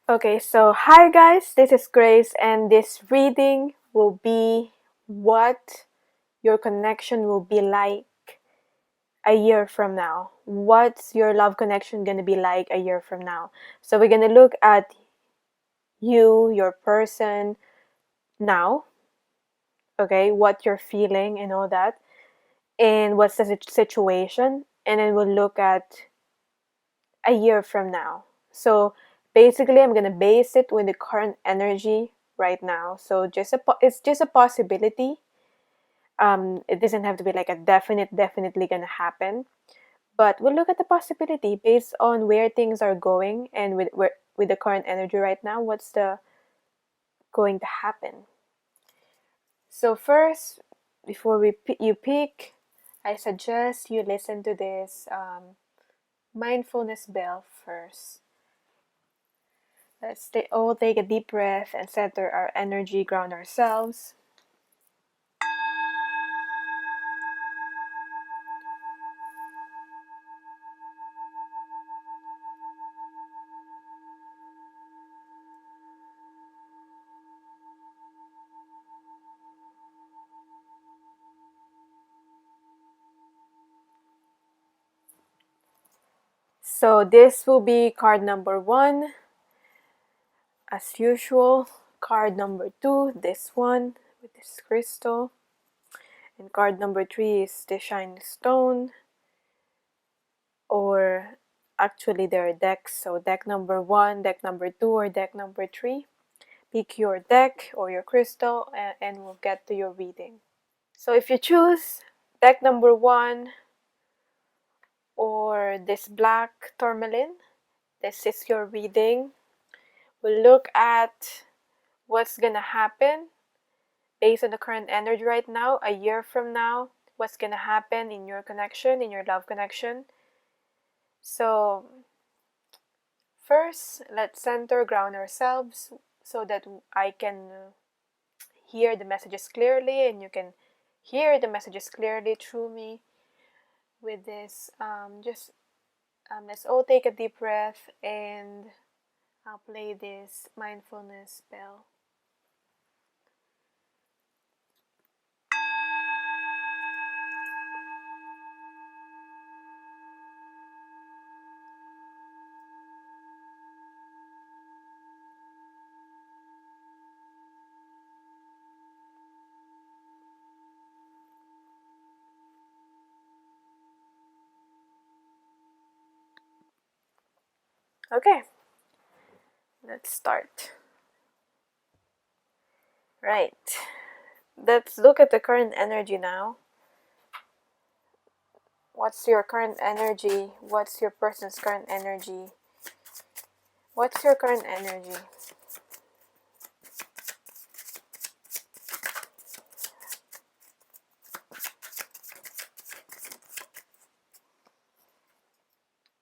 Okay, so hi guys, this is Grace, and this reading will be what your connection will be like a year from now. What's your love connection gonna be like a year from now? So we're gonna look at you, your person now, okay, what you're feeling and all that, and what's the situation, and then we'll look at a year from now. So basically, I'm gonna base it with the current energy right now. So it's just a possibility. It doesn't have to be like a definitely gonna happen. But we'll look at the possibility based on where things are going and with the current energy right now. What's the going to happen? So first, before you pick, I suggest you listen to this mindfulness bell first. Let's all take a deep breath and center our energy, ground ourselves. So this will be card number 1, as usual. Card number 2, this one with this crystal. And card number 3 is the shiny stone. Or actually there are decks. So deck number 1, deck number 2, or deck number 3. Pick your deck or your crystal and we'll get to your reading. So if you choose deck number 1 or this black tourmaline, this is your reading. We'll look at what's gonna happen based on the current energy right now, a year from now, what's gonna happen in your connection, in your love connection. So first, let's center, ground ourselves so that I can hear the messages clearly and you can hear the messages clearly through me with this. Let's all take a deep breath and I'll play this mindfulness bell. Okay, let's start. Right. Let's look at the current energy now. What's your current energy? What's your person's current energy? What's your current energy?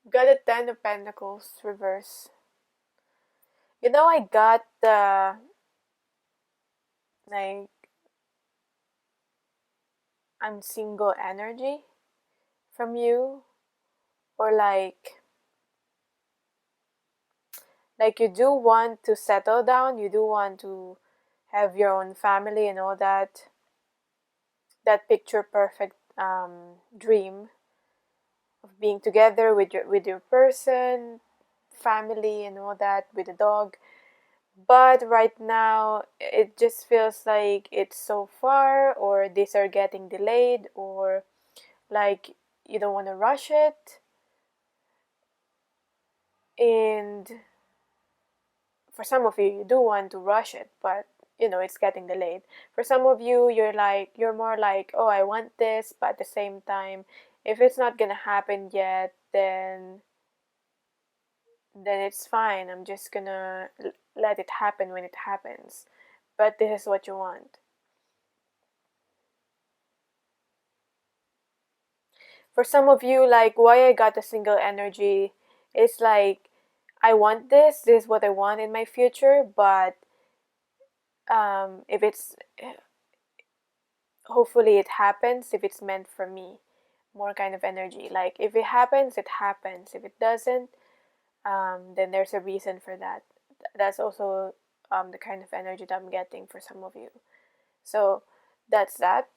Got a 10 of Pentacles reverse. I got the like I'm single energy from you, or like you do want to settle down, you do want to have your own family and all that picture perfect dream of being together with your person, family and all that, with a dog. But right now it just feels like it's so far, or these are getting delayed, or like you don't want to rush it. And for some of you, you do want to rush it, but it's getting delayed. For some of you, you're more like, oh, I want this, but at the same time, if it's not gonna happen yet, then it's fine. I'm just gonna let it happen when it happens. But this is what you want. For some of you, like why I got the single energy, it's like I want this is what I want in my future, but if it's hopefully it happens if it's meant for me, more kind of energy. Like if it happens, it happens. If it doesn't, then there's a reason for that. That's also the kind of energy that I'm getting for some of you. So that's that.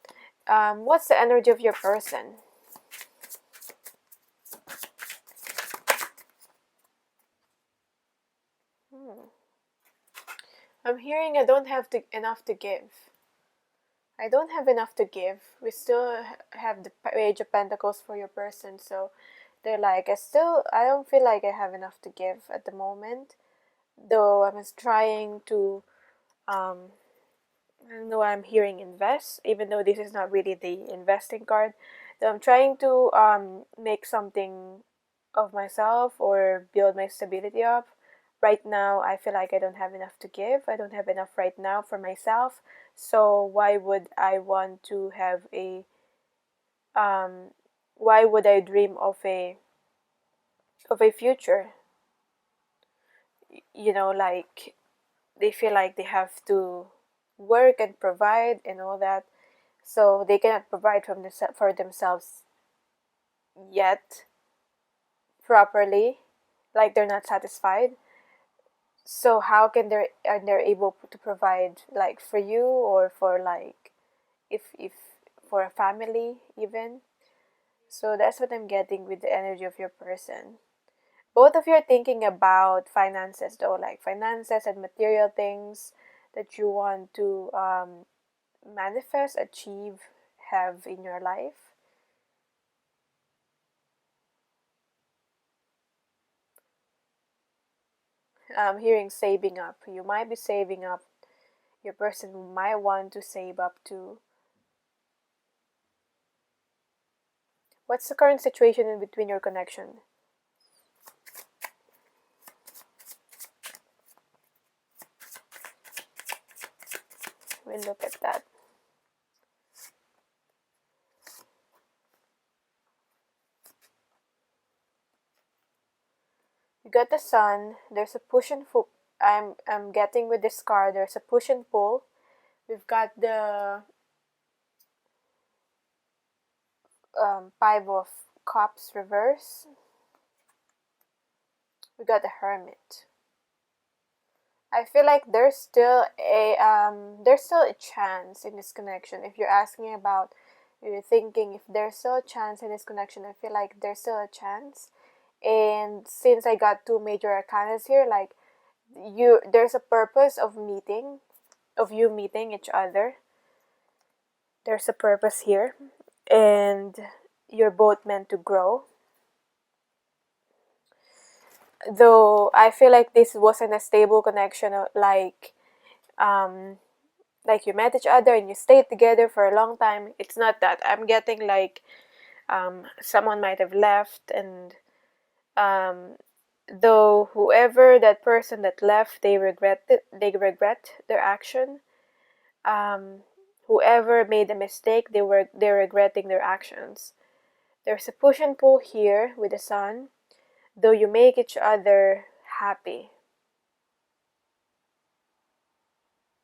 What's the energy of your person? I'm hearing I don't have enough to give. I don't have enough to give. We still have the Page of Pentacles for your person, so they're like, I don't feel like I have enough to give at the moment. Though I'm trying to, I don't know why I'm hearing invest, even though this is not really the investing card. Though I'm trying to make something of myself or build my stability up. Right now, I feel like I don't have enough to give. I don't have enough right now for myself. So why would I want to have why would I dream of a future? You know, like they feel like they have to work and provide and all that, so they cannot provide for themselves yet properly, like they're not satisfied. So how can they're able to provide like for you or for like if for a family even. So that's what I'm getting with the energy of your person. Both of you are thinking about finances though, like finances and material things that you want to manifest, achieve, have in your life. I'm hearing saving up. You might be saving up. Your person might want to save up too. What's the current situation in between your connection? We'll look at that. You got the Sun. There's a push and pull. I'm getting with this card. There's a push and pull. We've got the Five of Cups reverse. We got the Hermit. I feel like there's still a chance in this connection. If you're asking about, you're thinking if there's still a chance in this connection, I feel like there's still a chance. And since I got two major arcanas here, like there's a purpose of you meeting each other. There's a purpose here, and you're both meant to grow. Though I feel like this wasn't a stable connection, like you met each other and you stayed together for a long time. It's not that. I'm getting like someone might have left, and though whoever that person that left, they regret their action. Whoever made a mistake, they're regretting their actions. There's a push and pull here with the Sun, though you make each other happy.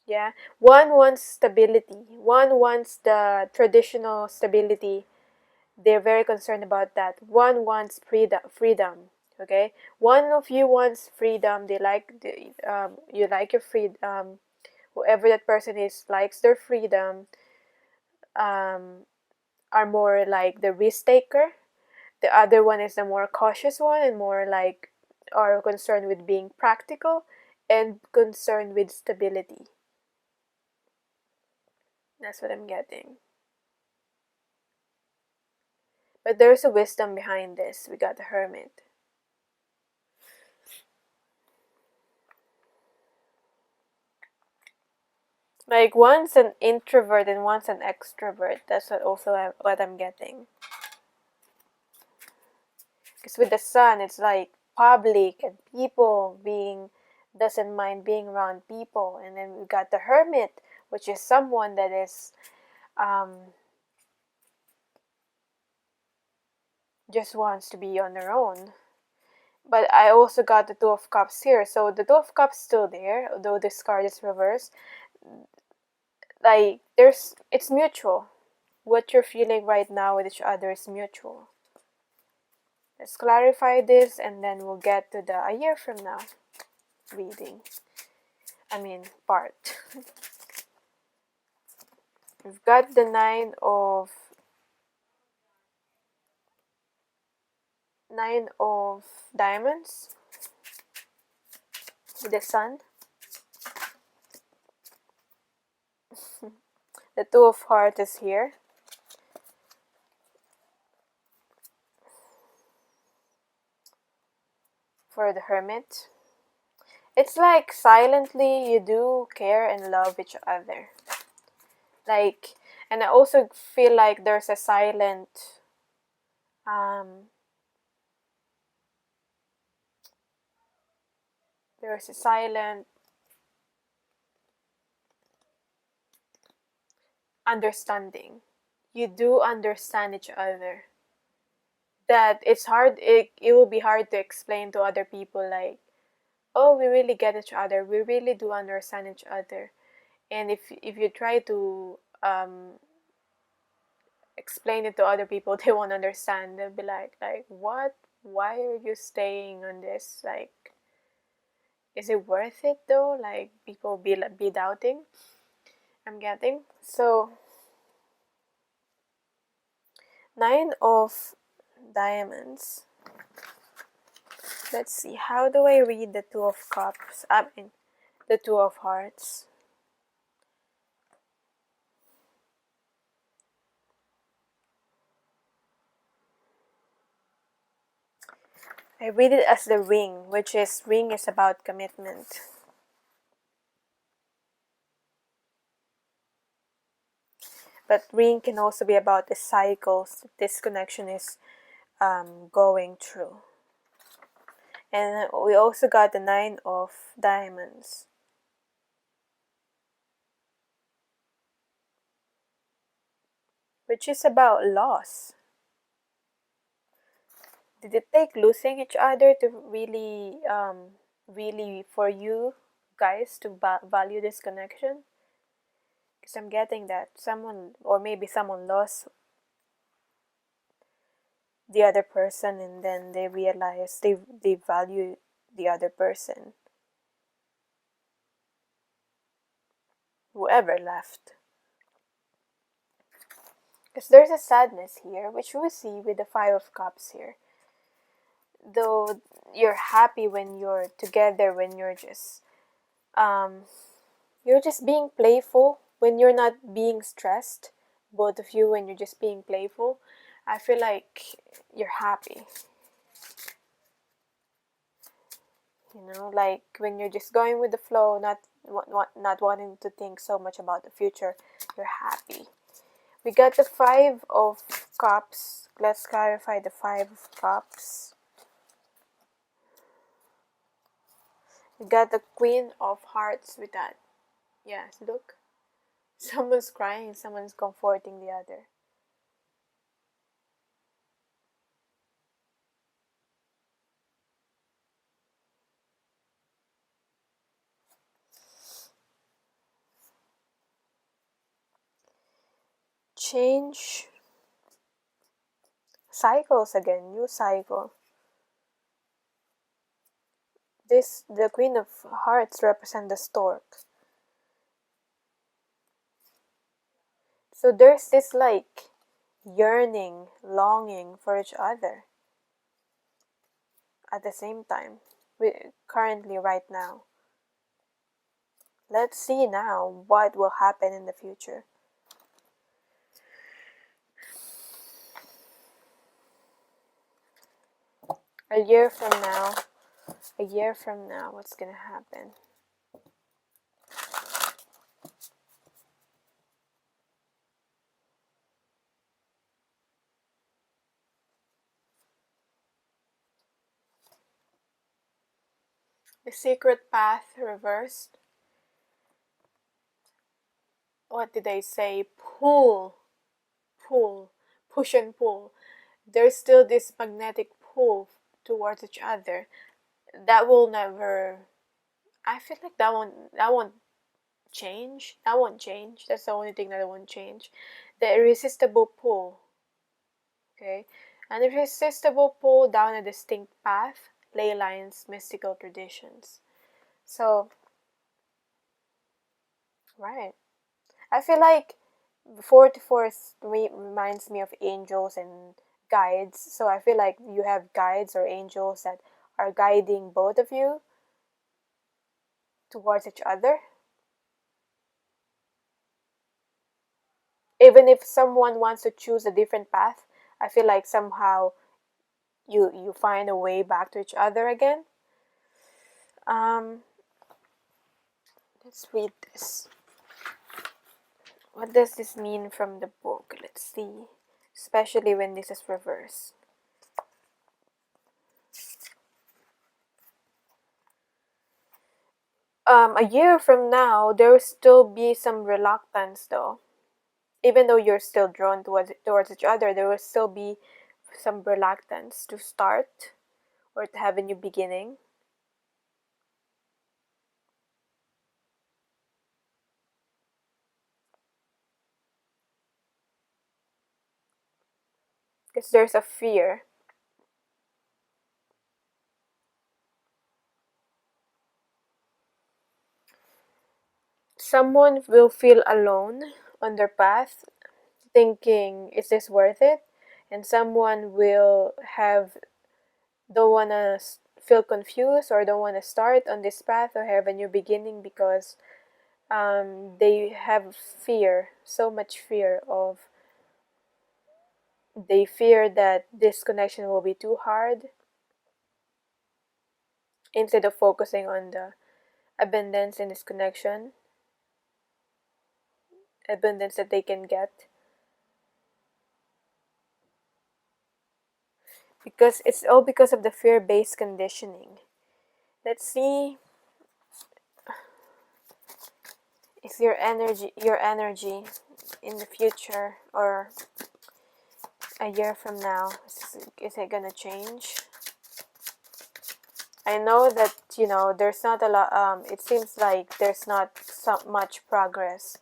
Yeah, one wants stability. One wants the traditional stability. They're very concerned about that. One wants freedom. Okay, one of you wants freedom. They like you like your freedom. Whoever that person is likes their freedom. Are more like the risk taker. The other one is the more cautious one and more like are concerned with being practical and concerned with stability. That's what I'm getting. But there's a wisdom behind this. We got the Hermit. Like one's an introvert and one's an extrovert. That's what I'm getting. Because with the Sun, it's like public and people doesn't mind being around people. And then we got the Hermit, which is someone that is just wants to be on their own. But I also got the Two of Cups here. So the Two of Cups still there, although this card is reversed. Like it's mutual. What you're feeling right now with each other is mutual. Let's clarify this and then we'll get to the a year from now reading. part. We've got the nine of diamonds with the sun. The two of hearts is here. For the hermit. It's like silently you do care and love each other. Like, and I also feel like there's a silent understanding. You do understand each other. That it's hard, it will be hard to explain to other people, like, oh, we really get each other, we really do understand each other. And if you try to explain it to other people, they won't understand. They'll be like, what? Why are you staying on this? Like, is it worth it though? Like, people be doubting. I'm getting. So, nine of diamonds. Let's see, how do I read the two of cups? The two of hearts. I read it as the ring, which is, ring is about commitment. But ring can also be about the cycles this connection is going through. And we also got the nine of diamonds. Which is about loss. Did it take losing each other to really, really for you guys to value this connection? Because I'm getting that someone, or maybe someone lost the other person and then they realize they value the other person. Whoever left. Because there's a sadness here, which we see with the Five of Cups here. Though you're happy when you're together, when you're just being playful, when you're not being stressed, both of you, when you're just being playful, I feel like you're happy. You know, like when you're just going with the flow, not wanting to think so much about the future, you're happy. We got the Five of Cups. Let's clarify the Five of Cups. We got the Queen of Hearts with that. Yes, look. Someone's crying, someone's comforting the other. Change. Cycles again, new cycle. The Queen of Hearts represent the stork. So there's this like yearning, longing for each other at the same time, currently right now. Let's see now what will happen in the future. A year from now, what's gonna happen? The secret path reversed. What did I say? Pull, push and pull. There's still this magnetic pull towards each other. That will never. I feel like that won't change. That won't change. That's the only thing that won't change. The irresistible pull. Okay, an irresistible pull down a distinct path, ley lines, mystical traditions. So Right. I feel like 44 reminds me of angels and guides. So I feel like you have guides or angels that are guiding both of you towards each other. Even if someone wants to choose a different path, I feel like somehow you find a way back to each other again. Um, let's read this. What does this mean from the book? Let's see. Especially when this is reversed. A year from now, there will still be some reluctance, though. Even though you're still drawn towards each other, there will still be some reluctance to start or to have a new beginning. Because there's a fear. Someone will feel alone on their path, thinking, is this worth it? And someone will don't want to feel confused or don't want to start on this path or have a new beginning because they have fear, so much fear of, they fear that this connection will be too hard, instead of focusing on the abundance in this connection, abundance that they can get. Because it's all because of the fear-based conditioning. Let's see, is your energy in the future or a year from now, is it gonna change? I know that there's not a lot. It seems like there's not so much progress,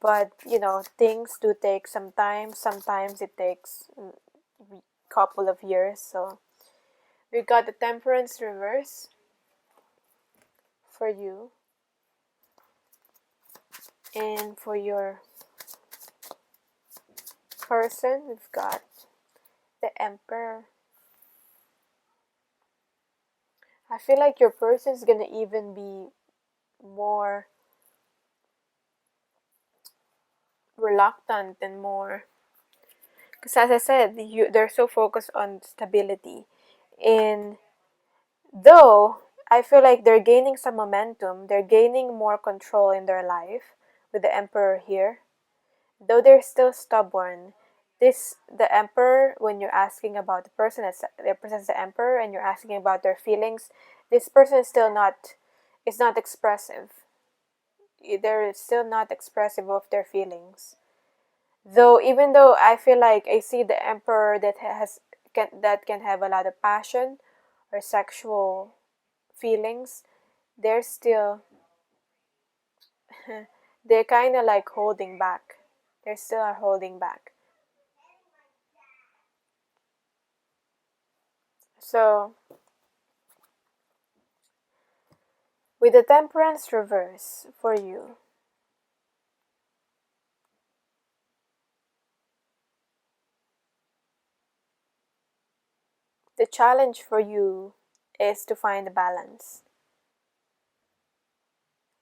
but things do take some time. Sometimes it takes a couple of years. So we got the Temperance reverse for you, and for your person, we've got the Emperor. I feel like your person is gonna even be more reluctant and more, because as I said, they're so focused on stability. And though I feel like they're gaining some momentum, they're gaining more control in their life with the Emperor here. Though they're still stubborn, the Emperor, when you're asking about the person that represents the Emperor and you're asking about their feelings, this person is not expressive. They're still not expressive of their feelings. Though even though I feel like I see the Emperor that can have a lot of passion or sexual feelings, they're still they're kind of like holding back. They still are holding back. So with the Temperance reverse for you, the challenge for you is to find a balance.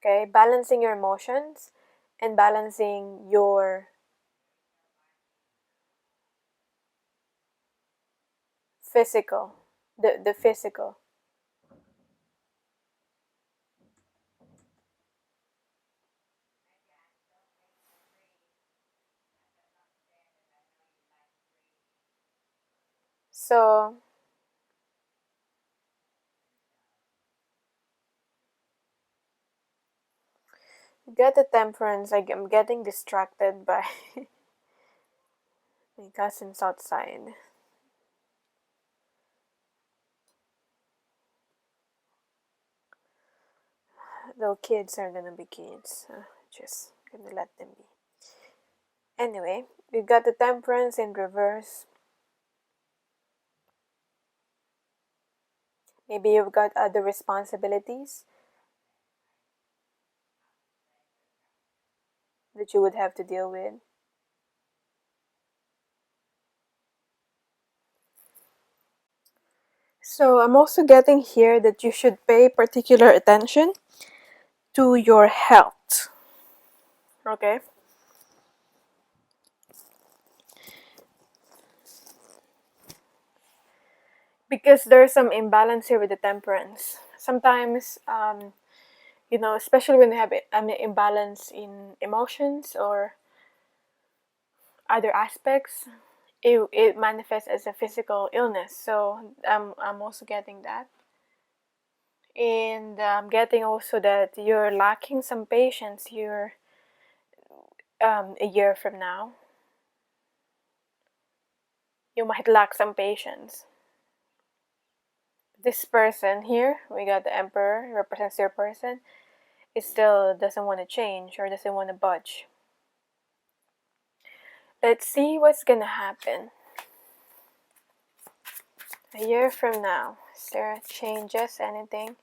Okay, balancing your emotions and balancing your physical, the physical. So get the Temperance. I'm getting distracted by my cousins outside. Though kids are gonna be kids, just gonna let them be. Anyway, we got the Temperance in reverse. Maybe you've got other responsibilities. that you would have to deal with. So I'm also getting here that you should pay particular attention to your health. Okay? Because there's some imbalance here with the temperance. Sometimes, especially when you have an imbalance in emotions or other aspects, it manifests as a physical illness. So I'm also getting that. And I'm getting also that you're lacking some patience here a year from now. You might lack some patience. This person here, we got the Emperor, represents your person. It still doesn't want to change or doesn't want to budge. Let's see what's gonna happen a year from now. Is there changes, anything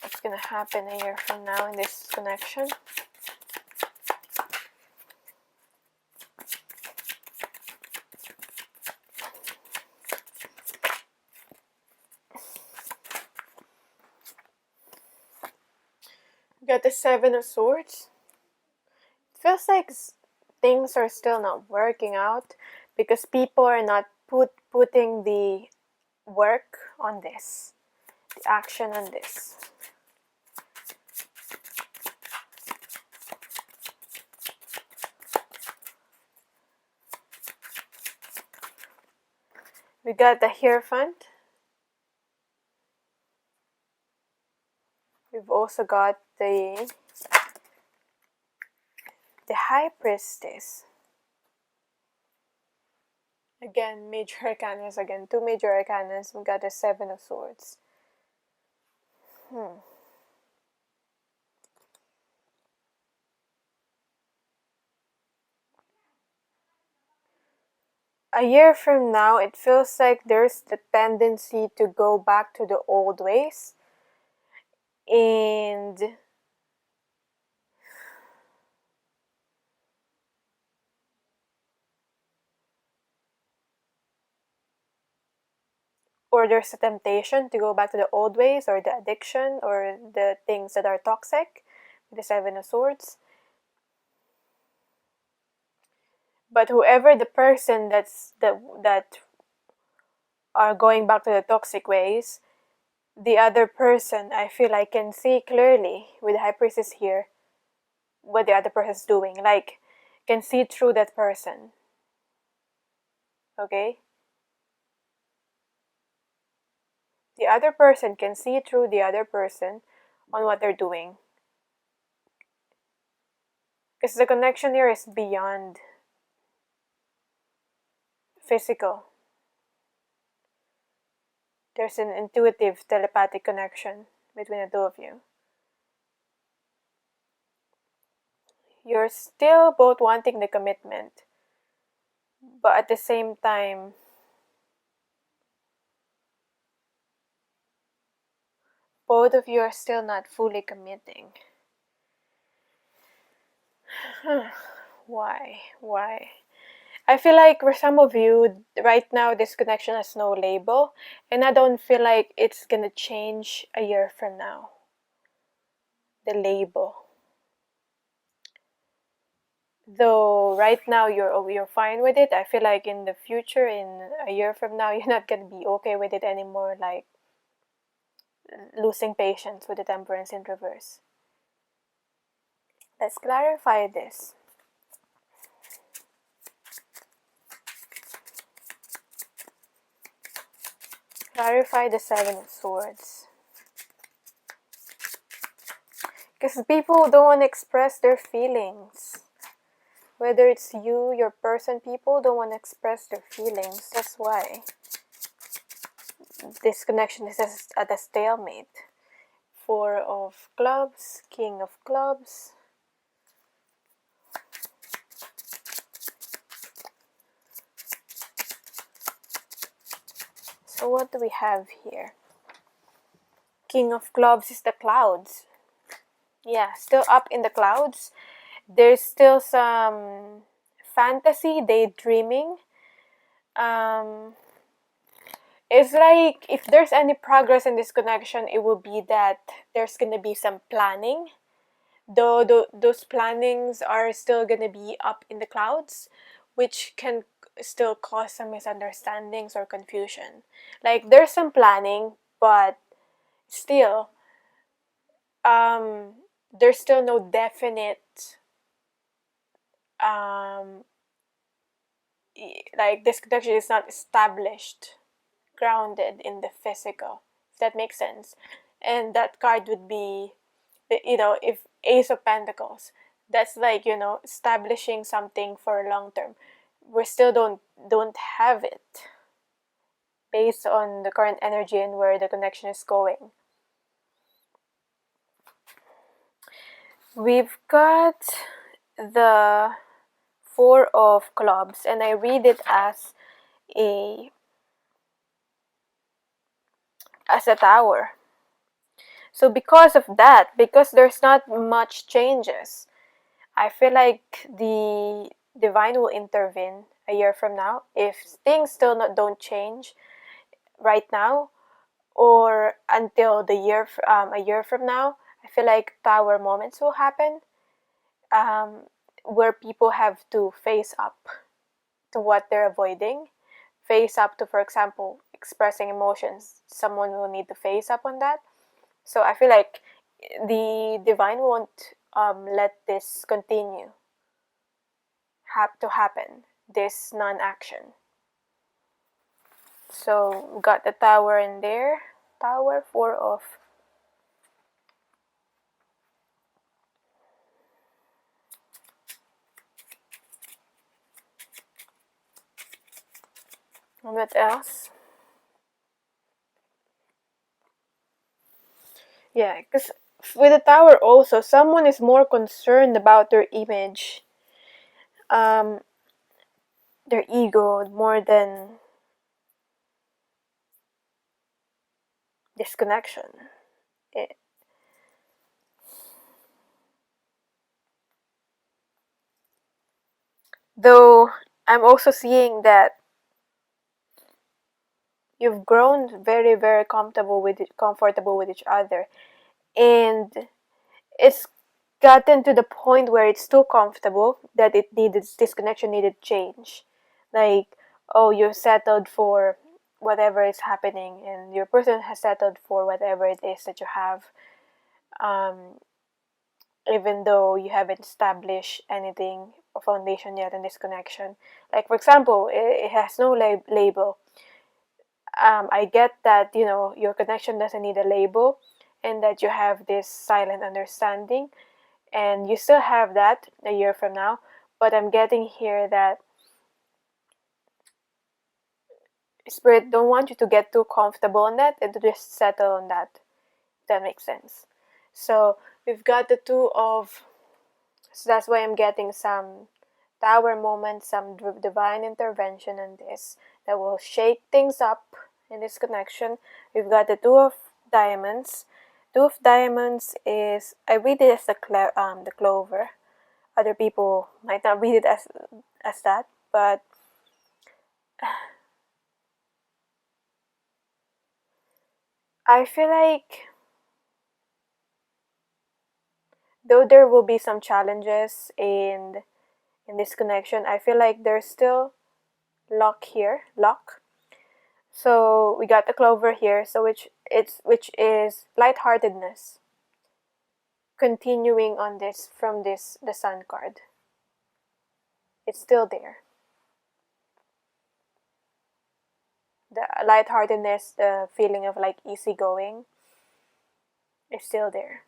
that's gonna happen a year from now in this connection? Got the Seven of Swords. It feels like things are still not working out because people are not putting the work on this, the action on this. We got the Hierophant. We've also got the High Priestess. Again, major arcanas. Again, two major arcanas. We got the Seven of Swords. A year from now, it feels like there's the tendency to go back to the old ways. And or there's a temptation to go back to the old ways or the addiction or the things that are toxic, the Seven of Swords. But whoever the person that are going back to the toxic ways, the other person, I feel I can see clearly with the High Priestess here what the other person is doing. Like, can see through that person. Okay? The other person can see through the other person on what they're doing. Because the connection here is beyond physical. There's an intuitive telepathic connection between the two of you. You're still both wanting the commitment, but at the same time, both of you are still not fully committing. Why? I feel like for some of you, right now, this connection has no label, and I don't feel like it's gonna change a year from now. The label. Though right now you're fine with it, I feel like in the future, in a year from now, you're not gonna be okay with it anymore, like losing patience with the Temperance in reverse. Let's clarify this. Clarify the Seven of Swords. Because people don't want to express their feelings. Whether it's you, your person, people don't want to express their feelings. That's why this connection is at a stalemate. Four of Clubs, King of Clubs. So what do we have here? King of Clubs is the clouds. Yeah, still up in the clouds. there's still some fantasy, daydreaming. It's like if there's any progress in this connection, it will be that there's gonna be some planning. Though those plannings are still gonna be up in the clouds, which can still cause some misunderstandings or confusion. Like there's some planning, but still, there's still no definite, like this connection is not established, grounded in the physical, if that makes sense. And that card would be, if Ace of Pentacles, that's like, establishing something for long term. We still don't have it based on the current energy and where the connection is going. We've got the Four of Clubs, and I read it as a tower. So because of that, because there's not much changes, I feel like the divine will intervene a year from now if things still don't change right now, or until a year from now. I feel like tower moments will happen, where people have to face up to what they're avoiding, face up to, for example, expressing emotions. Someone will need to face up on that. So I feel like the divine won't let this continue to happen, this non-action. So we got the tower in there. Tower, Four of and what else? Yeah, because with the tower also, someone is more concerned about their image, um, their ego, more than disconnection. It, though I'm also seeing that you've grown very, very comfortable with each other, and it's gotten to the point where it's too comfortable that this connection needed change. Like, oh, you're settled for whatever is happening, and your person has settled for whatever it is that you have, um, even though you haven't established anything, a foundation yet in this connection. Like, for example, it has no label. I get that, your connection doesn't need a label, and that you have this silent understanding, and you still have that a year from now. But I'm getting here that Spirit don't want you to get too comfortable on that and to just settle on that. If that makes sense. So we've got the Two of, so that's why I'm getting some tower moments, some divine intervention in this that will shake things up in this connection. We've got the Two of Diamonds. Two of Diamonds is, I read it as the clover. Other people might not read it as that, but I feel like though there will be some challenges in this connection, I feel like there's still luck here. So we got the clover here, so which is lightheartedness. Continuing on this from the Sun card. It's still there. The lightheartedness, the feeling of like easygoing is still there.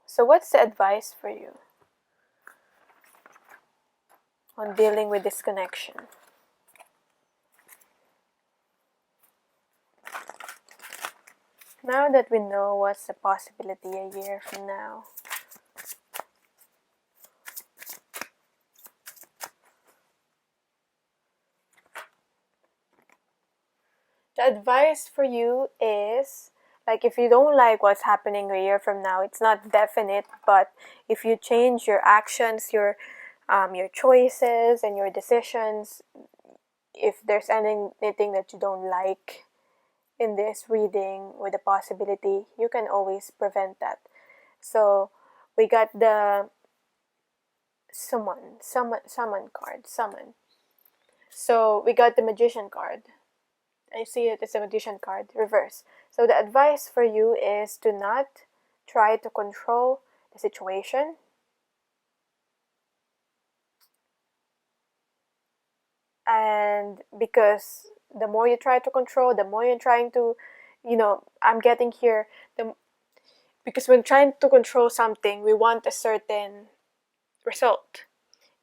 So what's the advice for you on dealing with this connection? Now that we know what's the possibility a year from now, the advice for you is Like if you don't like what's happening a year from now, it's not definite, but if you change your actions, your choices and your decisions, if there's anything that you don't like in this reading with a possibility, you can always prevent that. So we got the summon card, summon. So we got the magician card. I see it as a magician card, reverse. So the advice for you is to not try to control the situation. And because the more you try to control, the more you're trying to, I'm getting here, because when trying to control something, we want a certain result.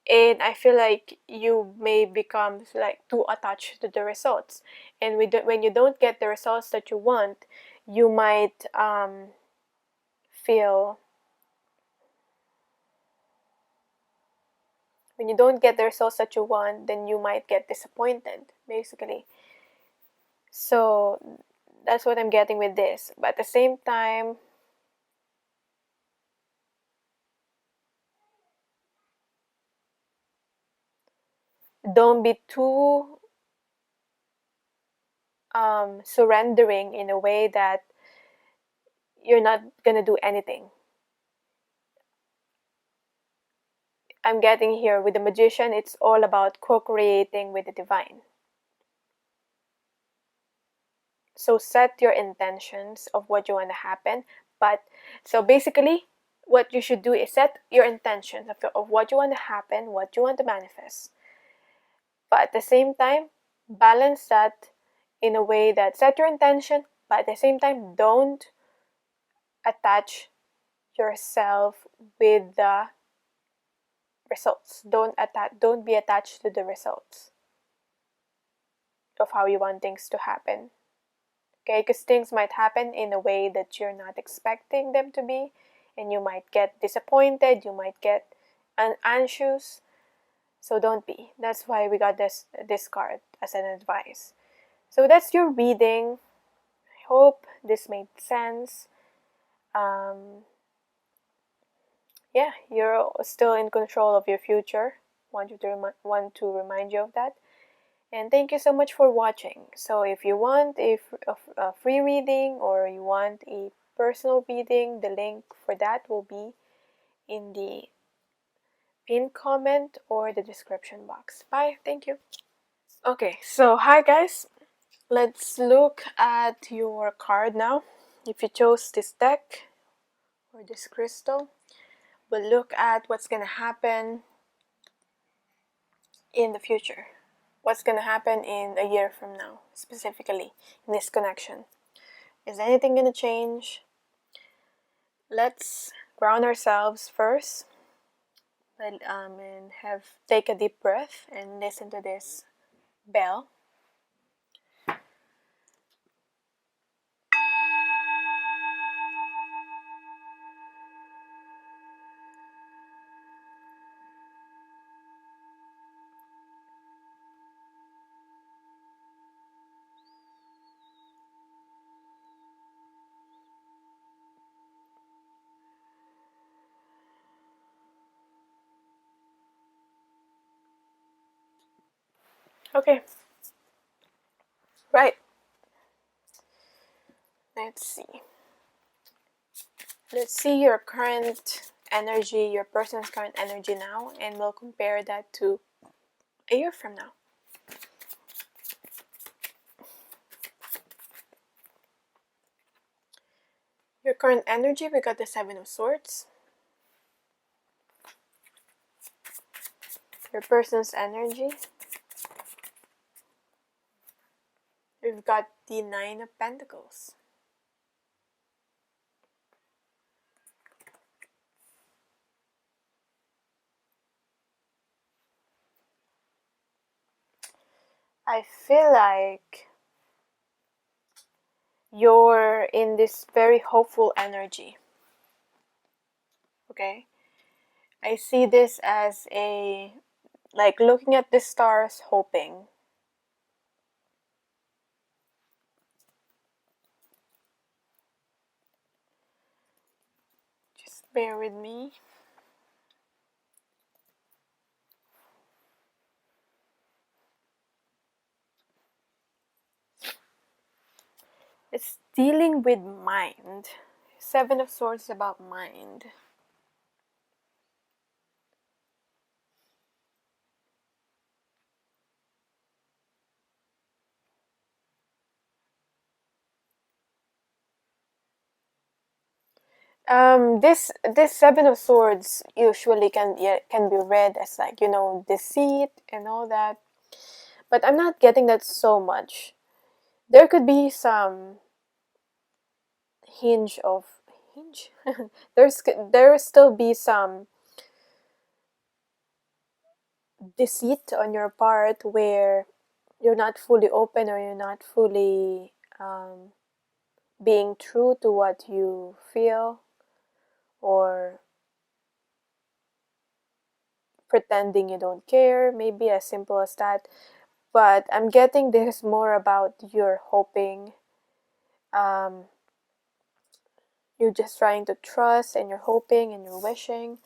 And I feel like you may become like too attached to the results. And when you don't get the results that you want, you might feel, when you don't get the results that you want, then you might get disappointed, basically. So that's what I'm getting with this. But at the same time, don't be too surrendering in a way that you're not gonna do anything. I'm getting here with the magician, it's all about co-creating with the divine. So set your intentions of what you want to happen. But so basically, what you should do is set your intentions of what you want to happen, what you want to manifest. But at the same time, balance that in a way that set your intention, but at the same time, don't attach yourself with the results. Don't be attached to the results of how you want things to happen. Okay, because things might happen in a way that you're not expecting them to be, and you might get disappointed, you might get anxious. So don't be. That's why we got this card as an advice. So that's your reading. I hope this made sense. Yeah, you're still in control of your future. Want to remind you of that. And thank you so much for watching. So if you want a free reading or you want a personal reading, the link for that will be in the pinned comment or the description box. Bye. Thank you. Okay, so hi guys. Let's look at your card now. If you chose this deck or this crystal, we'll look at what's going to happen in the future. What's going to happen in a year from now, specifically in this connection. Is anything going to change? Let's ground ourselves first and take a deep breath and listen to this bell. Okay. Right. Let's see. Let's see your current energy, your person's current energy now, and we'll compare that to a year from now. Your current energy, we got the Seven of Swords. Your person's energy, we've got the Nine of Pentacles. I feel like you're in this very hopeful energy. Okay? I see this as like looking at the stars, hoping. Bear with me. It's dealing with mind. Seven of Swords is about mind. This Seven of Swords usually can be read as like, deceit and all that, but I'm not getting that so much. There could be some hinge. There will still be some deceit on your part where you're not fully open, or you're not fully being true to what you feel, or pretending you don't care, maybe as simple as that. But I'm getting this more about you're hoping, um, you're just trying to trust, and you're hoping and you're wishing.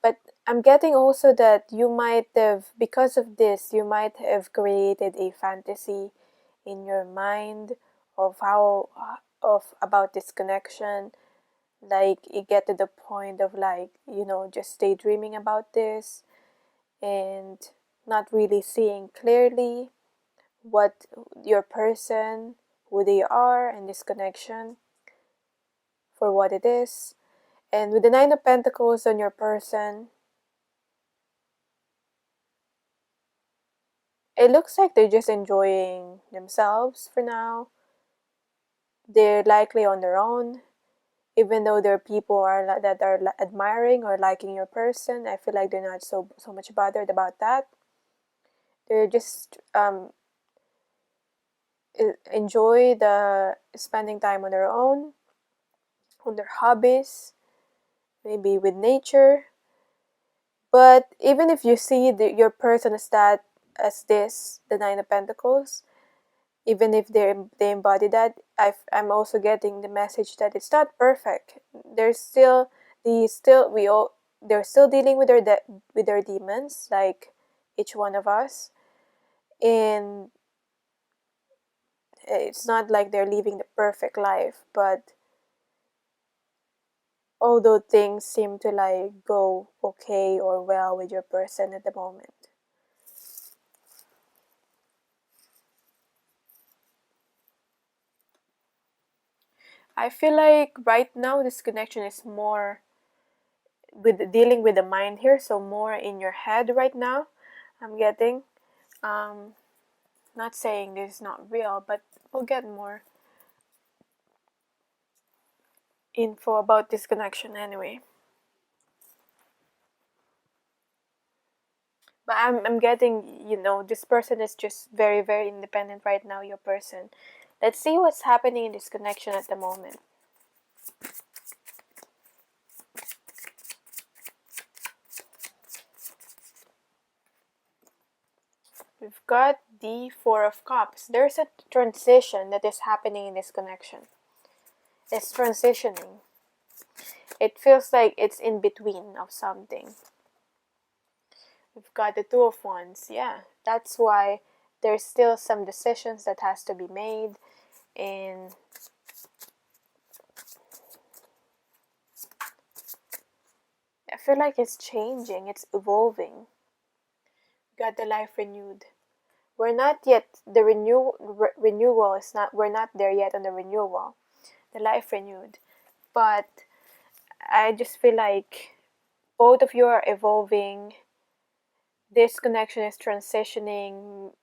But I'm getting also that you might have, because of this, you might have created a fantasy in your mind of how, of about this connection. Like, you get to the point of like, just daydreaming about this, and not really seeing clearly what your person, who they are, and this connection for what it is. And with the Nine of Pentacles on your person, it looks like they're just enjoying themselves for now. They're likely on their own, even though there are people that are admiring or liking your person. I feel like they're not so much bothered about that. They're just enjoy the spending time on their own, on their hobbies, maybe with nature. But even if you see your person as this, the Nine of Pentacles, even if they embody that, I'm also getting the message that it's not perfect. There's still they're still dealing with their demons, like each one of us, and it's not like they're living the perfect life. But although things seem to like go okay or well with your person at the moment, I feel like right now this connection is more with dealing with the mind here, so more in your head right now. I'm getting, um, not saying this is not real, but we'll get more info about this connection anyway. But I'm getting, this person is just very, very independent right now, your person. Let's see what's happening in this connection at the moment. We've got the Four of Cups. There's a transition that is happening in this connection. It's transitioning. It feels like it's in between of something. We've got the Two of Wands. Yeah, that's why there's still some decisions that has to be made, and I feel like it's changing, it's evolving. Got the Life Renewed. We're not yet, the renewal is not, we're not there yet on the renewal, the Life Renewed. But I just feel like both of you are evolving. This connection is transitioning,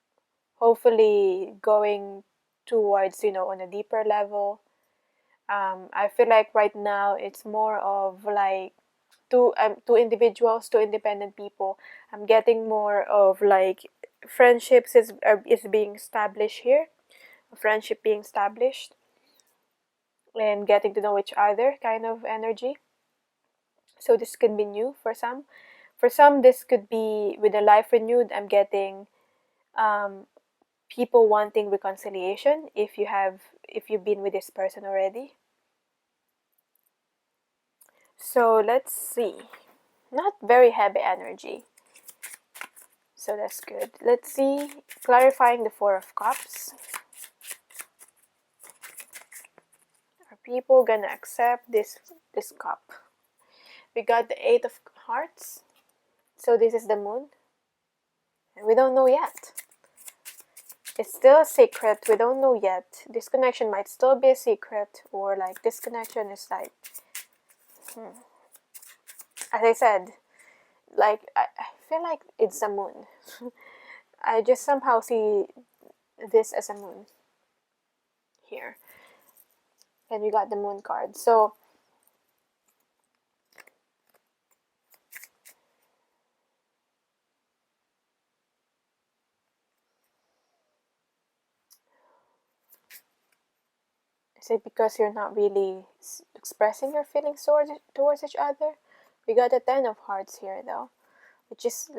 hopefully going towards, on a deeper level. I feel like right now it's more of like two individuals, two independent people. I'm getting more of like friendships is being established here, a friendship being established, and getting to know each other kind of energy. So this could be new for some. For some, this could be with a Life Renewed. I'm getting people wanting reconciliation if you've been with this person already. So let's see. Not very heavy energy. So that's good. Let's see. Clarifying the Four of Cups. Are people gonna accept this cup? We got the Eight of Hearts. So this is the Moon. And we don't know yet. It's still a secret. We don't know yet. This connection might still be a secret, or like this connection is like, as I said, like I feel like it's a moon. I just somehow see this as a moon here. And we got the Moon card. So is it because you're not really expressing your feelings towards each other? We got the Ten of Hearts here though, which is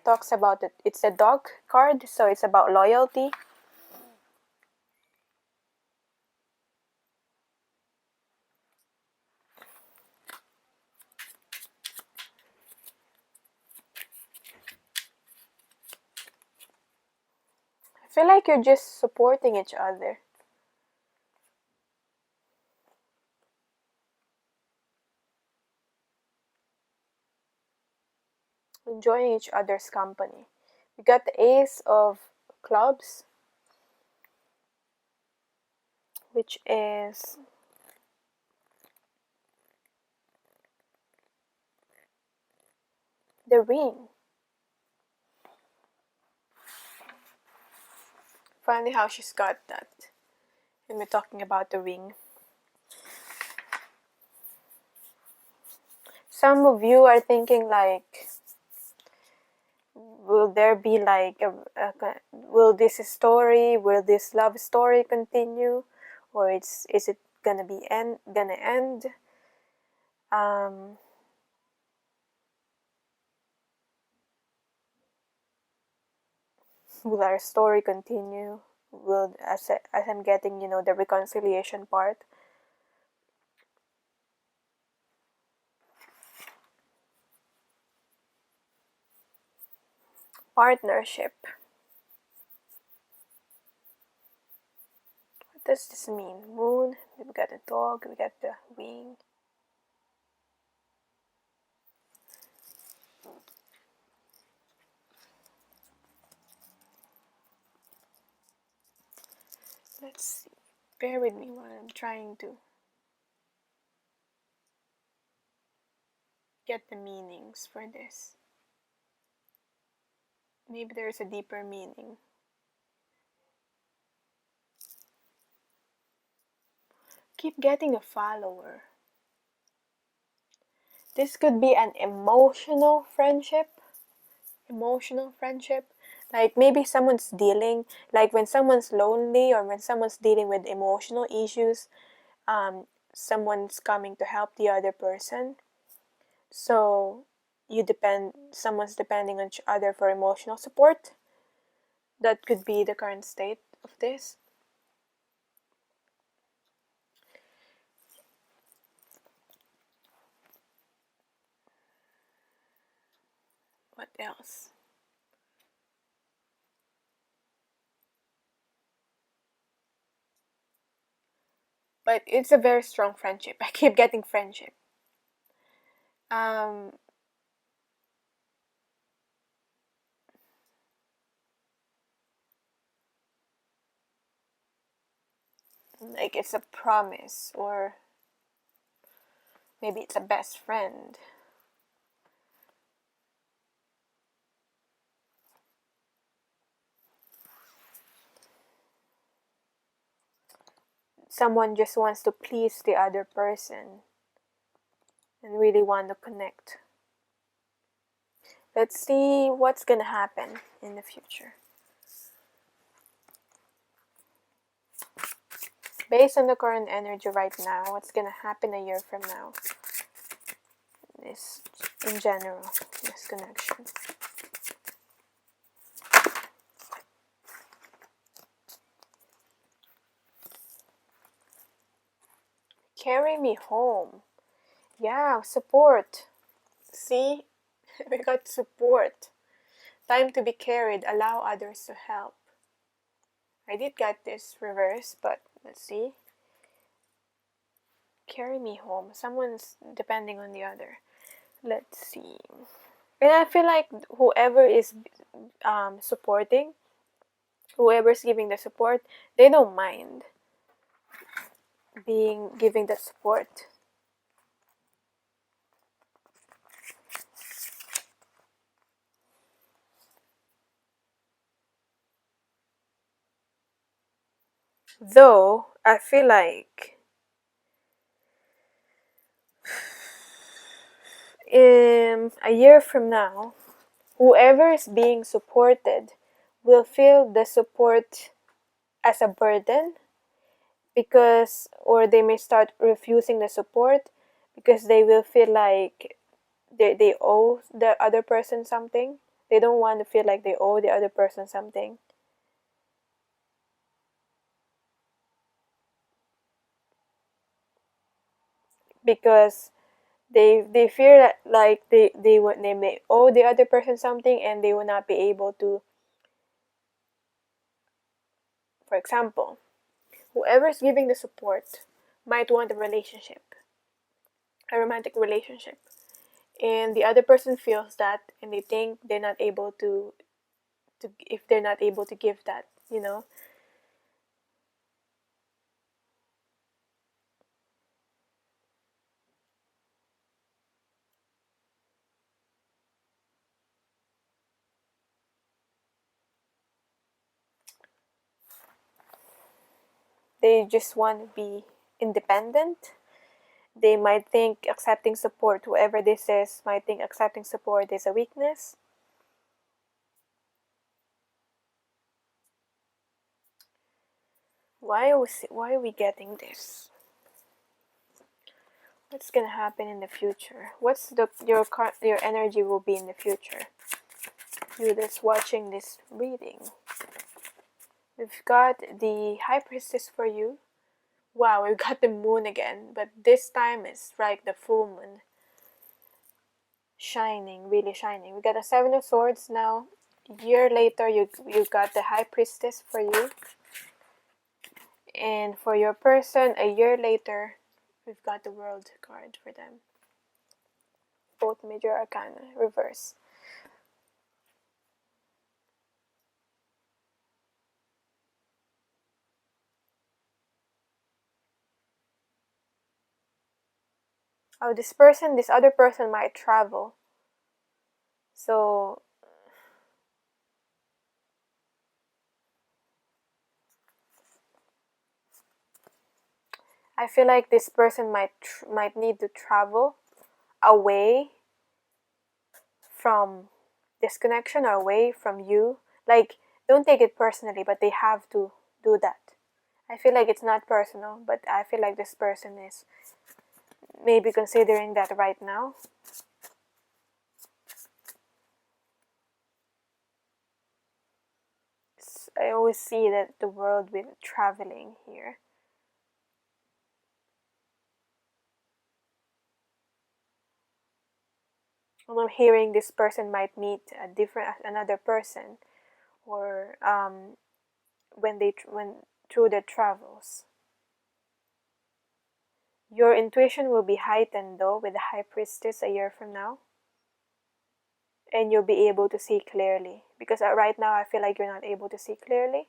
talks about it. It's a dog card, so it's about loyalty. I feel like you're just supporting each other. Enjoying each other's company. We got the Ace of Clubs, which is the Ring. Funny how she's got that. And we're talking about the Ring. Some of you are thinking like, will there be like will this love story continue, or is it gonna end? Will our story continue? Will, as I'm getting, the reconciliation part. Partnership. What does this mean? Moon, we've got a dog, we got the Ring. Let's see. Bear with me while I'm trying to get the meanings for this. Maybe there's a deeper meaning. Keep getting a follower. This could be an emotional friendship. Like maybe someone's dealing, like when someone's lonely or when someone's dealing with emotional issues, someone's coming to help the other person. So someone's depending on each other for emotional support. That could be the current state of this. What else? But it's a very strong friendship. I keep getting friendship. Like it's a promise, or maybe it's a best friend. Someone just wants to please the other person and really want to connect. Let's see what's gonna happen in the future. Based on the current energy right now, what's gonna happen a year from now? This, in general, this connection. Carry me home. Yeah, support. See? We got support. Time to be carried. Allow others to help. I did get this reverse, but let's see. Carry me home. Someone's depending on the other. Let's see. And I feel like whoever is supporting, whoever's giving the support, they don't mind giving the support. Though I feel like in a year from now, whoever is being supported will feel the support as a burden, because, or they may start refusing the support because they will feel like they owe the other person something. They don't want to feel like they owe the other person something. Because they fear that like they may owe the other person something, and they will not be able to. For example, whoever's giving the support might want a romantic relationship, and the other person feels that, and they think they're not able to if they're not able to give that, they just want to be independent. They might think accepting support, whoever this is, might think accepting support is a weakness. Why are we getting this? What's gonna happen in the future? What's your energy will be in the future? You that's watching this reading. We've got the High Priestess for you. Wow, we've got the moon again, but this time it's like the full moon. Shining, really shining. We got a Seven of Swords now. A year later, you got the High Priestess for you. And for your person, a year later, we've got the World card for them. Both major arcana, reverse. Oh, this other person might travel. So I feel like this person might need to travel away from this connection, or away from you. Like, don't take it personally, but they have to do that. I feel like it's not personal, but I feel like this person is maybe considering that right now. I always see that the world with traveling here. And I'm hearing this person might meet another person, or when through their travels. Your intuition will be heightened though with the High Priestess a year from now, and you'll be able to see clearly, because right now I feel like you're not able to see clearly,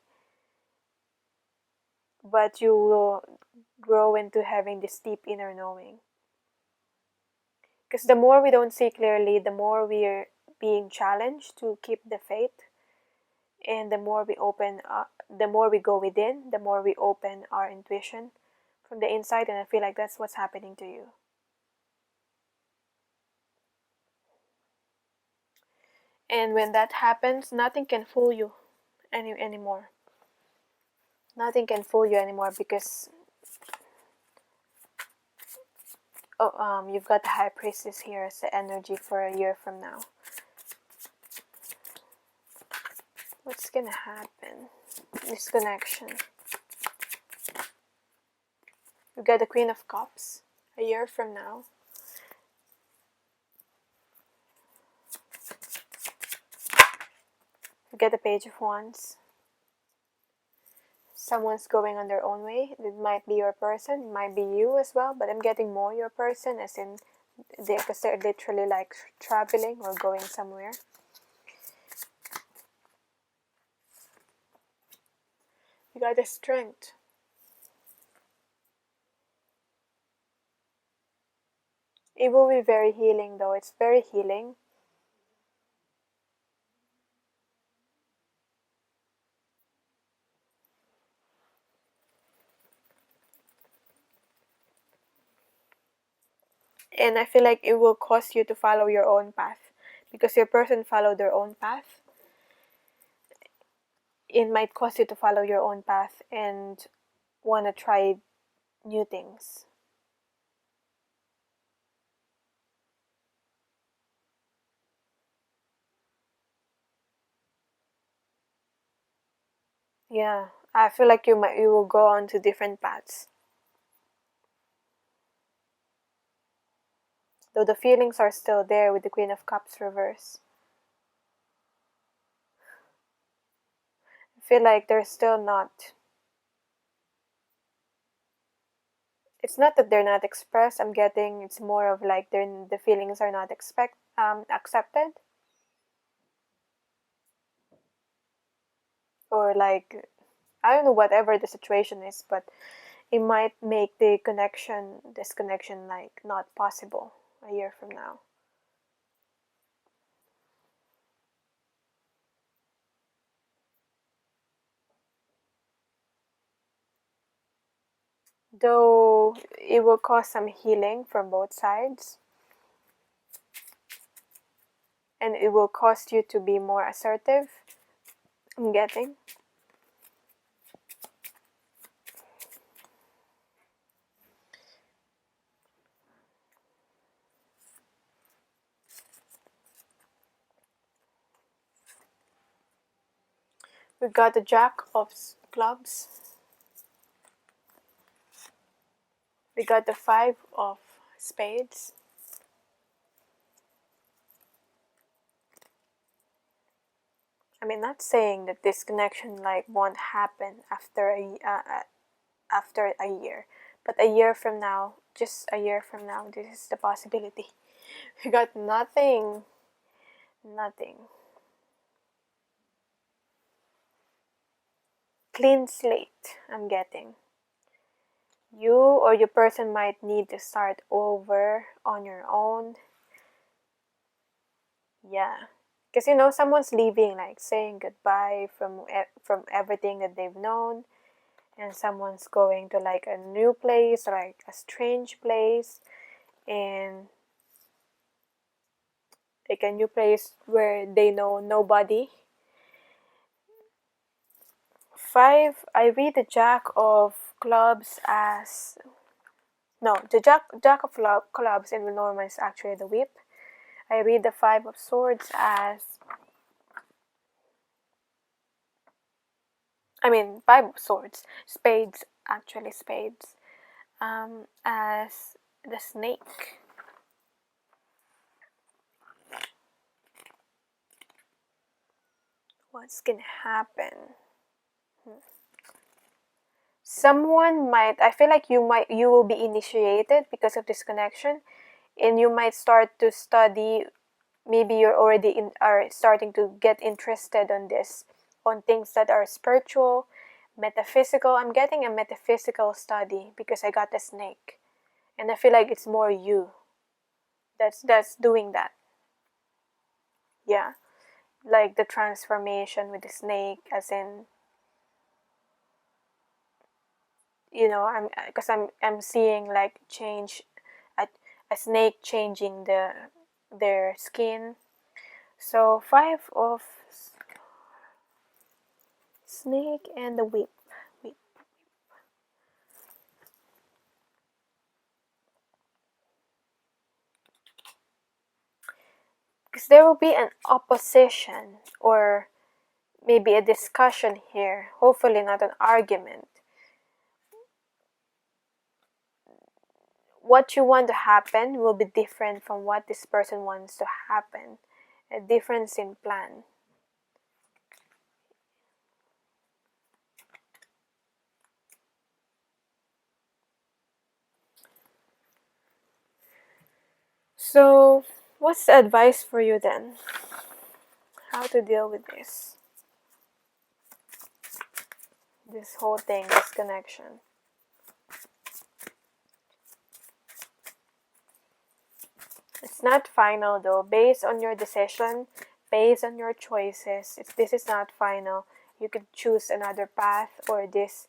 but you will grow into having this deep inner knowing. Because the more we don't see clearly, the more we're being challenged to keep the faith, and the more we the more we go within, the more we open our intuition from the inside, and I feel like that's what's happening to you. And when that happens, nothing can fool you anymore. Nothing can fool you anymore, because you've got the High Priestess here as the energy for a year from now. What's gonna happen? This connection. You've got the Queen of Cups a year from now. Get the Page of Wands. Someone's going on their own way. It might be your person, it might be you as well, but I'm getting more your person, as in because they're literally like traveling or going somewhere. You got the Strength. It will be very healing though. It's very healing. And I feel like it will cause you to follow your own path, because your person followed their own path. It might cause you to follow your own path and want to try new things. Yeah, I feel like you will go on to different paths. Though the feelings are still there with the Queen of Cups reverse. I feel like they're still not. It's not that they're not expressed. I'm getting it's more of like the feelings are not accepted. Or like, I don't know, whatever the situation is, but it might make this connection like not possible a year from now. Though it will cause some healing from both sides, and it will cause you to be more assertive, I'm getting. We got the Jack of Clubs. We got the Five of Spades. I mean, not saying that this connection like won't happen after a year, but a year from now, just a year from now, this is the possibility. We got nothing. Clean slate, I'm getting. You or your person might need to start over on your own. Yeah. Because someone's leaving, like saying goodbye from everything that they've known, and someone's going to like a new place, like a strange place, and like a new place where they know nobody. Five, I read the Jack of Clubs as the Jack of Clubs in the normal is actually the Whip. I read the Five of Swords as Five of Swords, Spades, actually Spades, as the Snake. What's gonna happen? Someone might, I feel like you will be initiated because of this connection, and you might start to study. Maybe you're already are starting to get interested on things that are spiritual, metaphysical. I'm getting a metaphysical study because I got the Snake, and I feel like it's more you that's doing that. Yeah, like the transformation with the Snake, as in, I'm seeing like change, a snake changing their skin. So Five of Snake and the Whip. Because there will be an opposition or maybe a discussion here, hopefully not an argument. What you want to happen will be different from what this person wants to happen. A difference in plan. So, what's the advice for you then? How to deal with this? This whole thing, this connection. It's not final though. Based on your decision, based on your choices, this is not final. You could choose another path, or this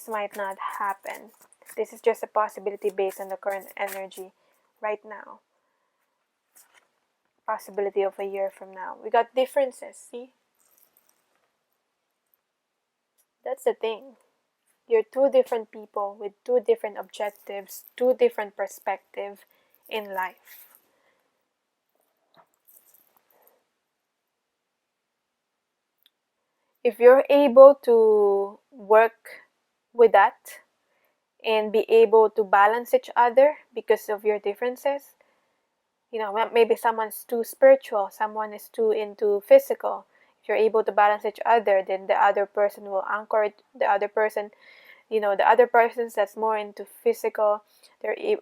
might not happen. This is just a possibility based on the current energy right now. Possibility of a year from now. We got differences, see? That's the thing. You're two different people with two different objectives, two different perspectives in life. If you're able to work with that and be able to balance each other because of your differences, you know, maybe someone's too spiritual, someone is too into physical. If you're able to balance each other, then the other person will anchor the other person. You know, the other persons that's more into physical,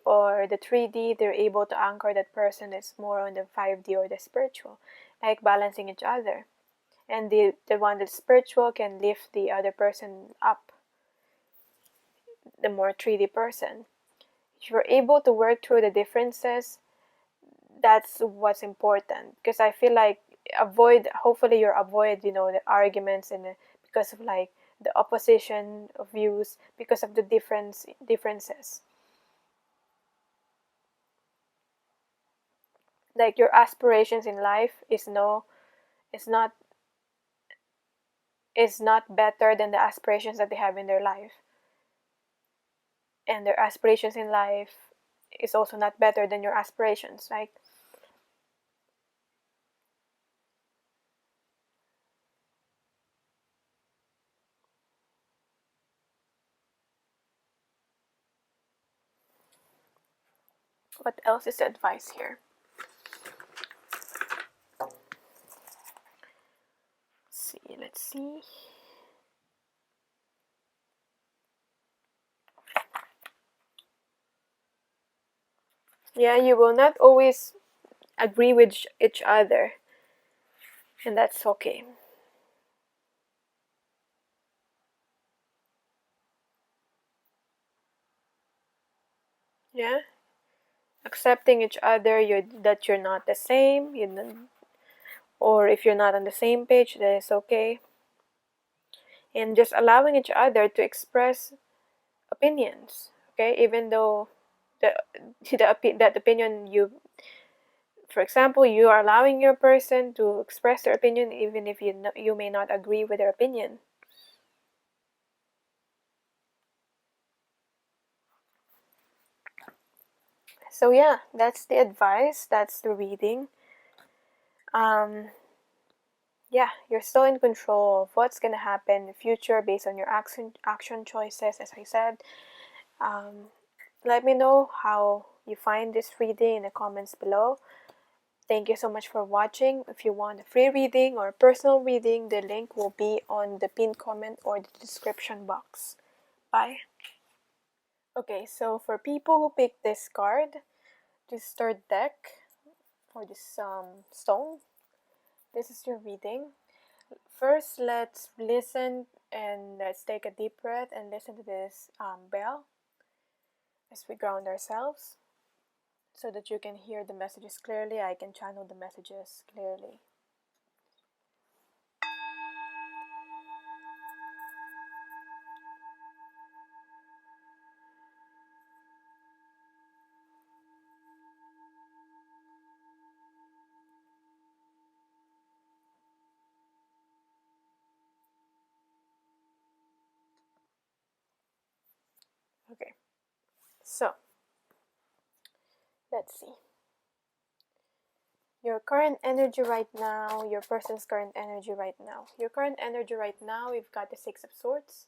or the 3D, they're able to anchor that person that's more on the 5D or the spiritual, like balancing each other. And the one that's spiritual can lift the other person up, the more 3D person. If you're able to work through the differences, that's what's important. Because I feel like hopefully you avoid, you know, the arguments and because of like the opposition of views, because of the differences. Like your aspirations in life is not better than the aspirations that they have in their life, and their aspirations in life is also not better than your aspirations, right? What else is the advice here? Let's see. Yeah, you will not always agree with each other, and that's okay. Yeah, accepting each other, that you're not the same, or if you're not on the same page, that is okay. And just allowing each other to express opinions, okay? Even though that opinion, for example, you are allowing your person to express their opinion even if you may not agree with their opinion. So yeah, that's the advice, that's the reading. Yeah, you're still in control of what's gonna happen in the future based on your action choices, as I said. Let me know how you find this reading in the comments below. Thank you so much for watching. If you want a free reading or a personal reading, the link will be on the pinned comment or the description box. Bye. Okay, so for people who picked this card, this third deck, or this stone, this is your reading. First, let's listen and let's take a deep breath and listen to this bell as we ground ourselves so that you can hear the messages clearly. I can channel the messages clearly. Okay, so let's see. Your current energy right now, your person's current energy right now. Your current energy right now, we've got the Six of Swords.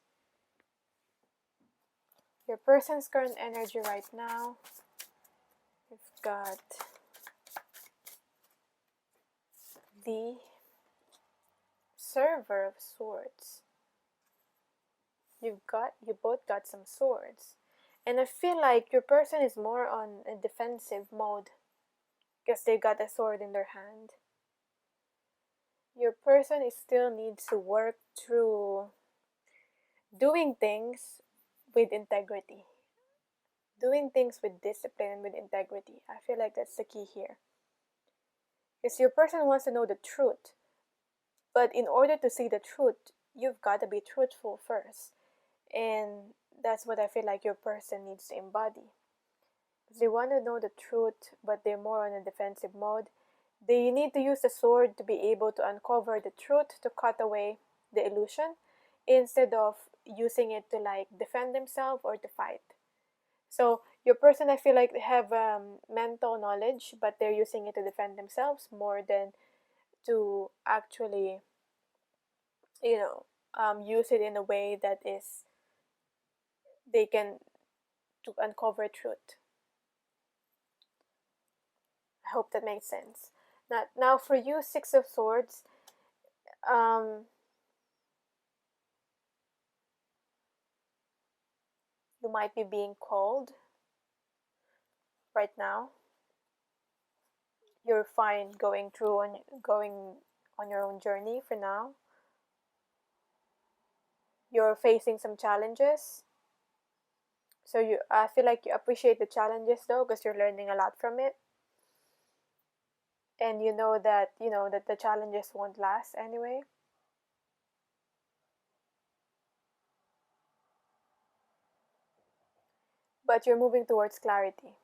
Your person's current energy right now, we've got the Server of Swords. You both got some swords. And I feel like your person is more on a defensive mode. because they got a sword in their hand. Your person is still needs to work through doing things with integrity, doing things with discipline and with integrity. I feel like that's the key here. Because your person wants to know the truth, but in order to see the truth, you've got to be truthful first. And that's what I feel like your person needs to embody. They want to know the truth, but they're more on a defensive mode. They need to use the sword to be able to uncover the truth, to cut away the illusion, instead of using it to like defend themselves or to fight. So your person, I feel like, they have mental knowledge, but they're using it to defend themselves more than to actually, use it in a way that is they can to uncover truth. I hope that makes sense. Now for you, Six of Swords, you might be being called right now. You're fine going on your own journey for now. You're facing some challenges. So I feel like you appreciate the challenges though, because you're learning a lot from it. And you know that the challenges won't last anyway. But you're moving towards clarity.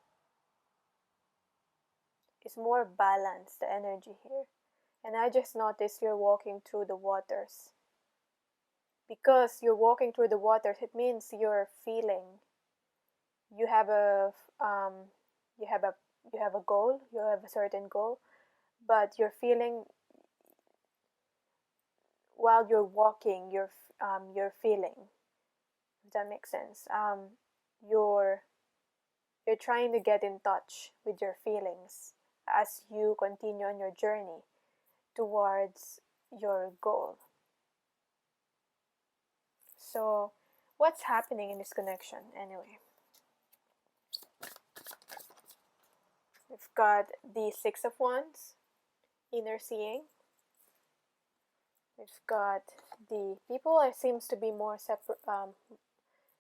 It's more balanced, the energy here. And I just noticed you're walking through the waters. Because you're walking through the waters, it means you're feeling. You have a you have a you have a goal. You have a certain goal, but you're feeling while you're walking. You're feeling. If that makes sense. You're trying to get in touch with your feelings as you continue on your journey towards your goal. So, what's happening in this connection anyway? We've got the Six of Wands, inner seeing. We've got the people that seems to be more separate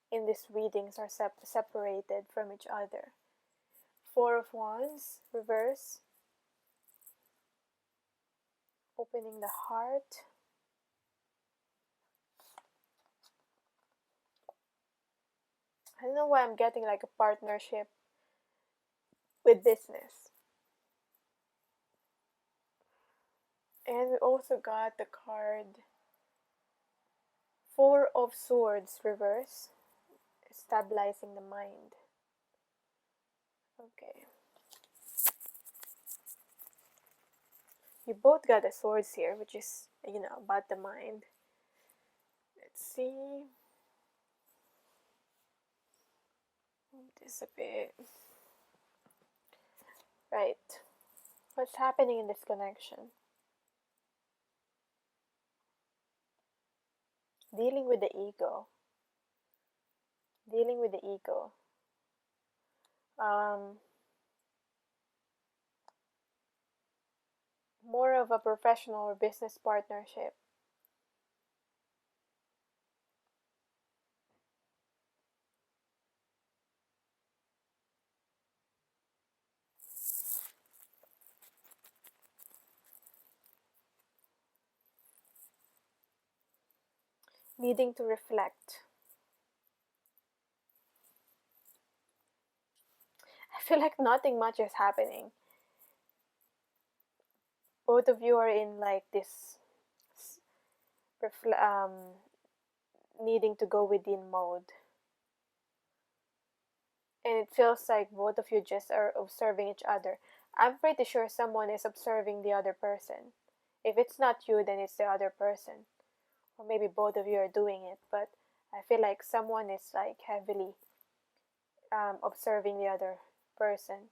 in these readings are separated from each other. Four of Wands, reverse. Opening the heart. I don't know why I'm getting like a partnership with business. And we also got the card Four of Swords, reverse. Stabilizing the mind. Okay. You both got the swords here, which is, about the mind. Let's see. This a bit. Right. What's happening in this connection? Dealing with the ego. Dealing with the ego. More of a professional or business partnership. Needing to reflect. I feel like nothing much is happening. Both of you are in like this needing to go within mode. And it feels like both of you just are observing each other. I'm pretty sure someone is observing the other person. If it's not you, then it's the other person. Or maybe both of you are doing it, but I feel like someone is like heavily observing the other person.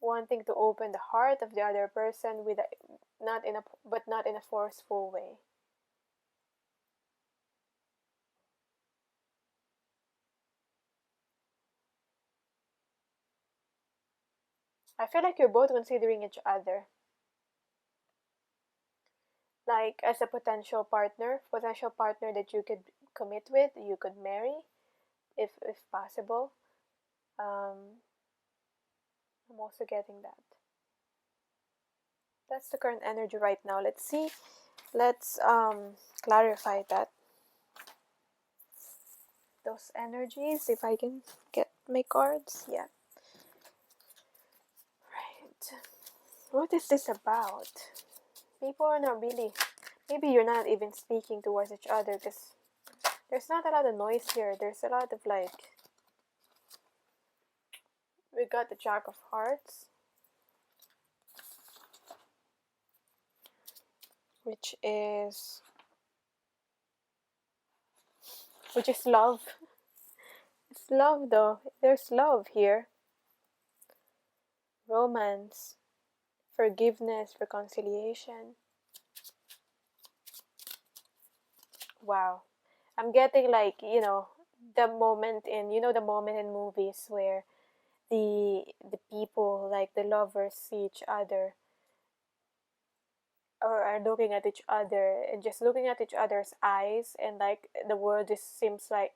Wanting to open the heart of the other person with not in a forceful way. I feel like you're both considering each other, like as a potential partner that you could commit with, you could marry, if possible. I'm also getting that. That's the current energy right now. Let's see. Let's clarify that. Those energies, if I can get my cards. Yeah. Right. What is this about? People are not really, maybe you're not even speaking towards each other because there's not a lot of noise here. There's a lot of like, we got the Jack of Hearts, which is love. It's love though. There's love here. Romance, forgiveness, reconciliation. Wow. I'm getting like, the moment in movies where the people, like the lovers, see each other or are looking at each other and just looking at each other's eyes, and like the world just seems like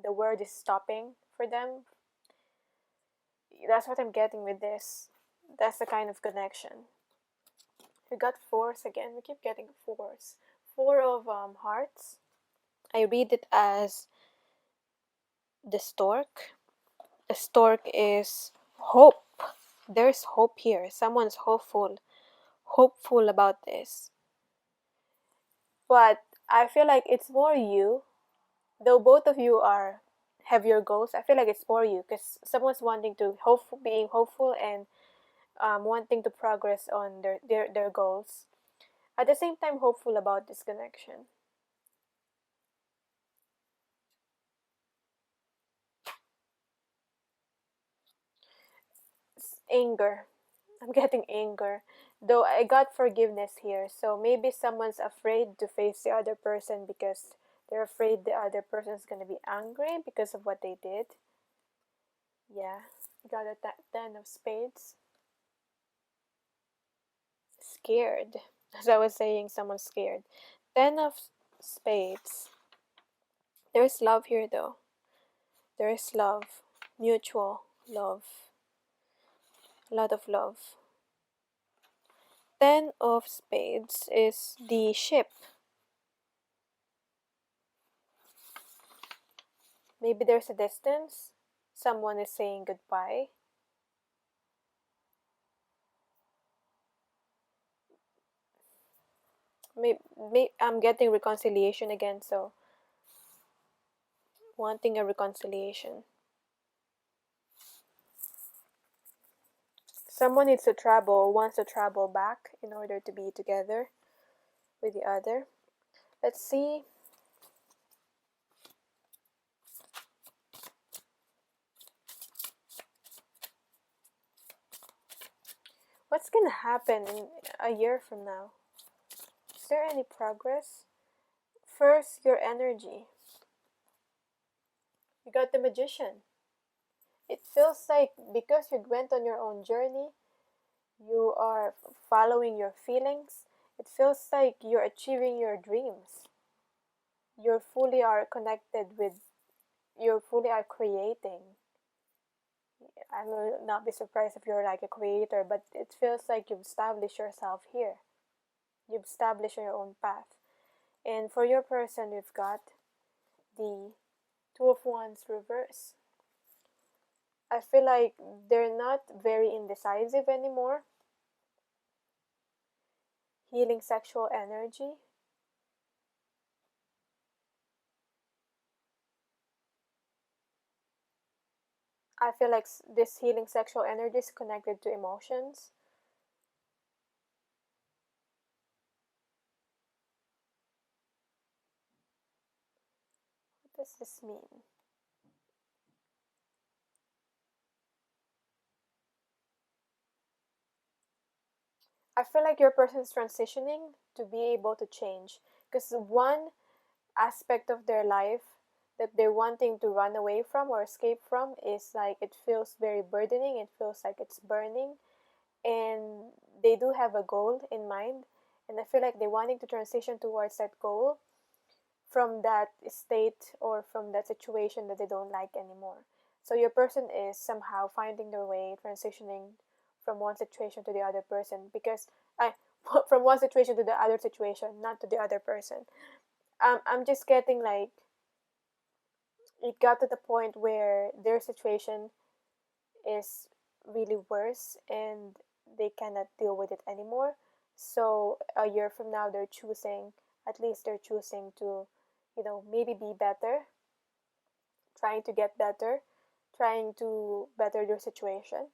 the world is stopping for them. That's what I'm getting with this. That's the kind of connection. We got fours again. We keep getting fours. Four of hearts. I read it as the stork. The stork is hope. There's hope here. Someone's hopeful about this. But I feel like it's more you, though both of you have your goals. I feel like it's more you because someone's wanting to being hopeful and wanting to progress on their goals. At the same time, hopeful about this connection. Anger. I'm getting anger. Though I got forgiveness here, so maybe someone's afraid to face the other person because they're afraid the other person's gonna be angry because of what they did. Yeah, got a 10 of spades. Scared. As I was saying, someone's scared. 10 of spades. There's love here though. There is love. Mutual love. A lot of love. 10 of spades is the ship. Maybe there's a distance. Someone is saying goodbye. Maybe I'm getting reconciliation again, so wanting a reconciliation. Someone wants to travel back in order to be together with the other. Let's see. What's gonna happen in a year from now? Is there any progress? First, your energy. You got the Magician. It feels like because you went on your own journey, you are following your feelings. It feels like you're achieving your dreams. You fully are connected with, you fully are creating. I will not be surprised if you're like a creator, but it feels like you've established yourself here. You've established your own path. And for your person, we've got the Two of Wands reverse. I feel like they're not very indecisive anymore. Healing sexual energy. I feel like this healing sexual energy is connected to emotions. What does this mean? I feel like your person is transitioning to be able to change, because one aspect of their life that they're wanting to run away from or escape from is like it feels very burdening, it feels like it's burning, and they do have a goal in mind, and I feel like they're wanting to transition towards that goal from that state or from that situation that they don't like anymore. So your person is somehow finding their way, transitioning from one situation to the other person, because from one situation to the other situation, not to the other person. I'm just getting like, it got to the point where their situation is really worse and they cannot deal with it anymore. So a year from now, they're choosing, at least they're choosing to, maybe be better, trying to get better, trying to better their situation.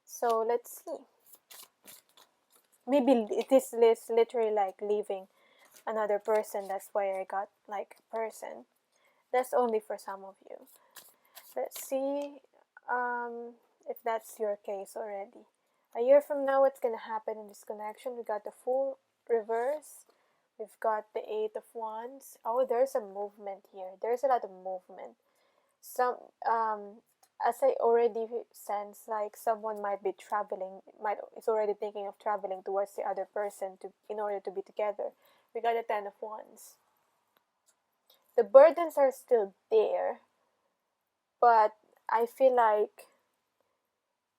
So let's see. Maybe it is literally like leaving another person. That's why I got like person. That's only for some of you. Let's see if that's your case already. A year from now, what's going to happen in this connection? We got the Fool reverse. We've got the Eight of Wands. Oh, there's a movement here. There's a lot of movement. Some, as I already sense, like someone might be traveling, is already thinking of traveling towards the other person in order to be together. We got the Ten of Wands. The burdens are still there, but I feel like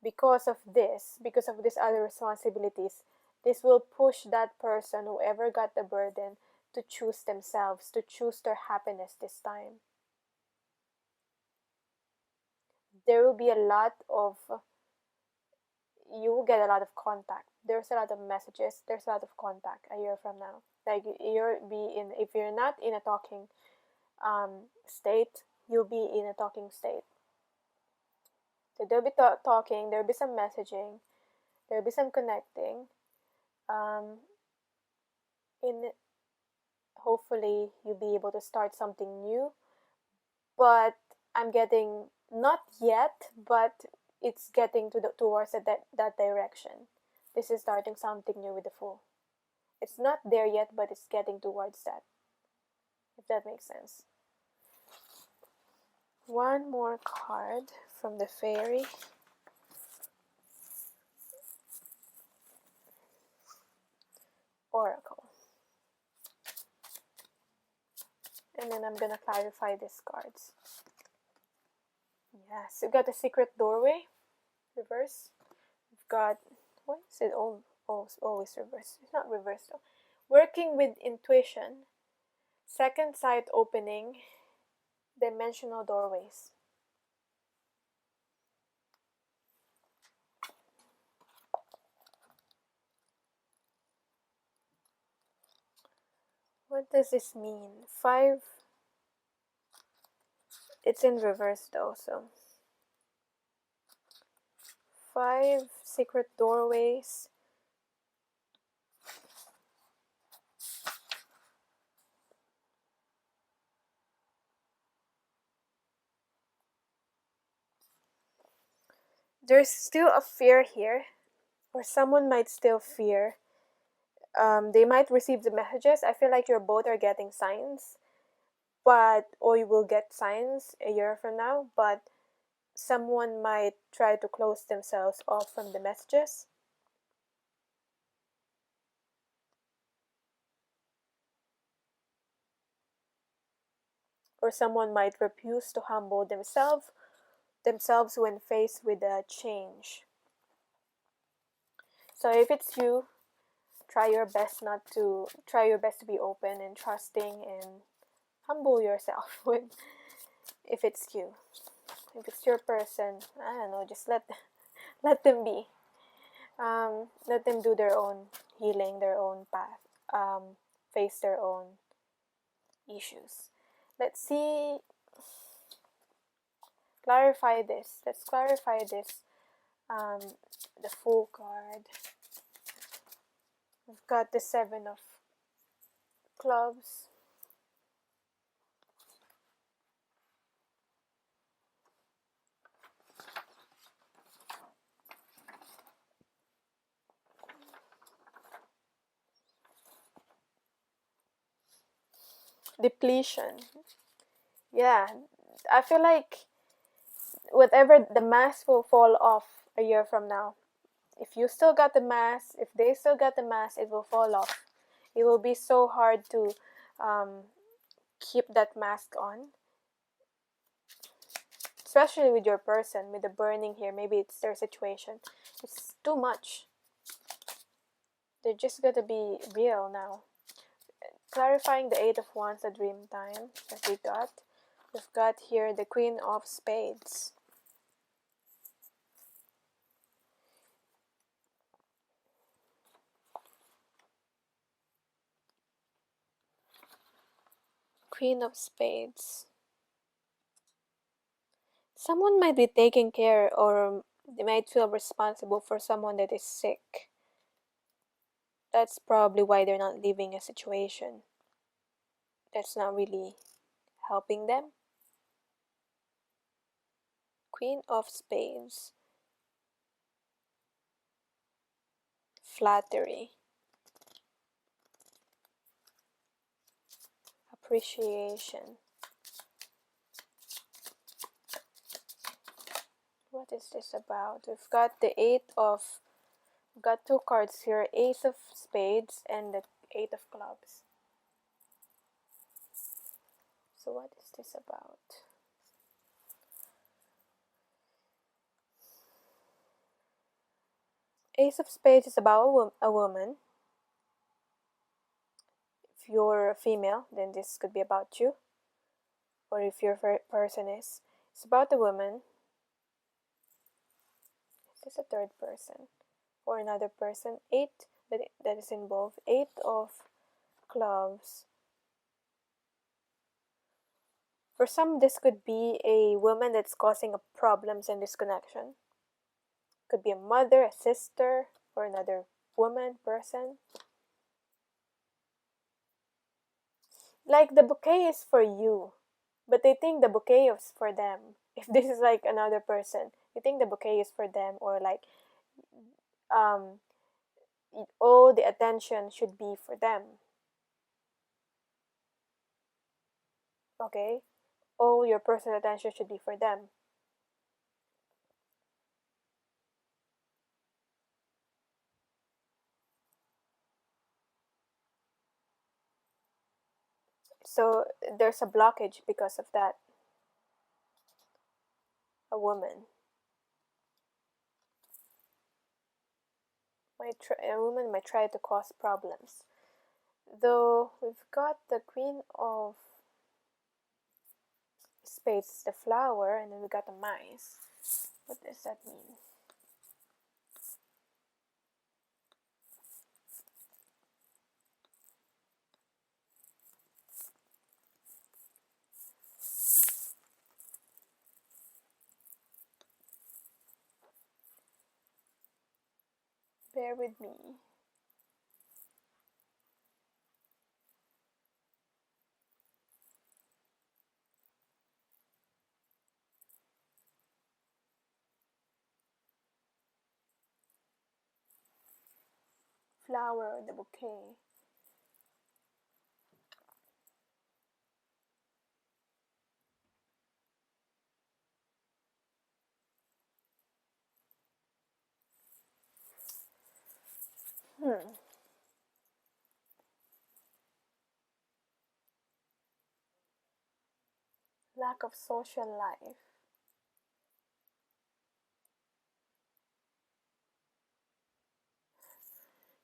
because of these other responsibilities, this will push that person, whoever got the burden, to choose themselves, to choose their happiness this time. There will be a lot of, you will get a lot of contact. There's a lot of messages, there's a lot of contact a year from now. Like if you're not in a talking state, you'll be in a talking state. So there'll be talking, there'll be some messaging, there'll be some connecting. In hopefully you'll be able to start something new, but I'm getting, not yet, but it's getting towards that direction. This is starting something new with the Fool. It's not there yet, but it's getting towards that, if that makes sense. One more card from the Fairy. Oracle. And then I'm gonna clarify these cards. Yes, we've got the Secret Doorway, reverse. We've got, what is it? Always reverse. It's not reverse though. Working with intuition, second sight opening, dimensional doorways. What does this mean? 5. It's in reverse though, so 5 secret doorways. There's still a fear here, or someone might still fear. They might receive the messages. I feel like you both are getting signs, or you will get signs a year from now, but someone might try to close themselves off from the messages. Or someone might refuse to humble themselves when faced with a change. So if it's you, try your best to be open and trusting and humble yourself if it's you. If it's your person, I don't know, just let them be. Let them do their own healing, their own path, face their own issues. Let's see. Clarify this. Let's clarify this. The Fool card. We've got the 7 of Clubs. Depletion. Yeah, I feel like whatever, the mask will fall off a year from now. If you still got the mask, if they still got the mask, it will fall off. It will be so hard to keep that mask on, especially with your person, with the burning here. Maybe it's their situation. It's too much. They're just gonna be real now. Clarifying the Eight of Wands, the dream time that we got. We've got here the Queen of Spades. Queen of Spades. Someone might be taking care, or they might feel responsible for someone that is sick. That's probably why they're not leaving a situation that's not really helping them. Queen of Spades. Flattery. Appreciation. What is this about? We've got the we've got two cards here, Ace of Spades and the Eight of Clubs. So what is this about? Ace of Spades is about a woman. If you're a female, then this could be about you. Or if your person is, it's about a woman. Is this a third person or another person? Eight that is involved. Eight of Clubs. For some, this could be a woman that's causing problems in this connection. Could be a mother, a sister, or another woman, person. Like the bouquet is for you, but they think the bouquet is for them. If this is like another person, you think the bouquet is for them, or like all the attention should be for them. Okay? All your personal attention should be for them. So there's a blockage because of that. A woman. A woman might try to cause problems. Though we've got the Queen of Spades, the flower, and then we got the mice. What does that mean? Bear with me. Flower, the bouquet. Lack of social life.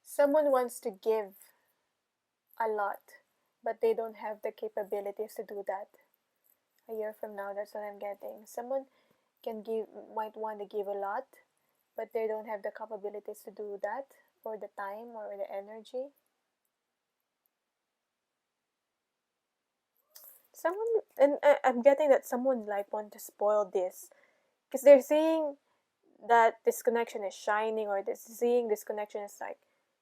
Someone wants to give a lot, but they don't have the capabilities to do that. A year from now, that's what I'm getting. Someone might want to give a lot, but they don't have the capabilities to do that, or the time, or the energy. Someone, and I'm getting that someone like want to spoil this, because they're seeing that this connection is shining, or they're seeing this connection is like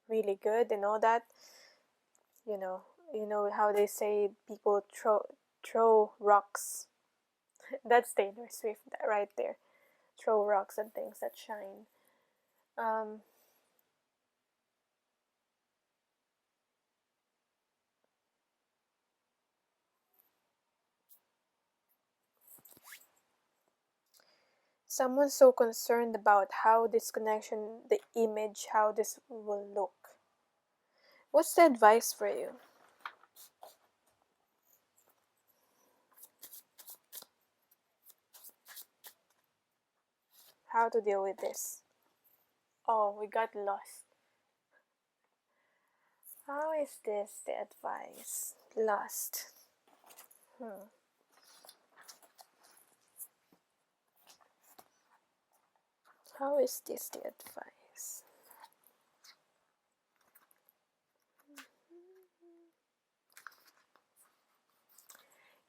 really good and all that. You know how they say people throw rocks. That's Taylor Swift right there. Throw rocks and things that shine. Someone's so concerned about how this connection, the image, how this will look. What's the advice for you? How to deal with this? Oh, we got lost. How is this the advice? Lost. How is this the advice?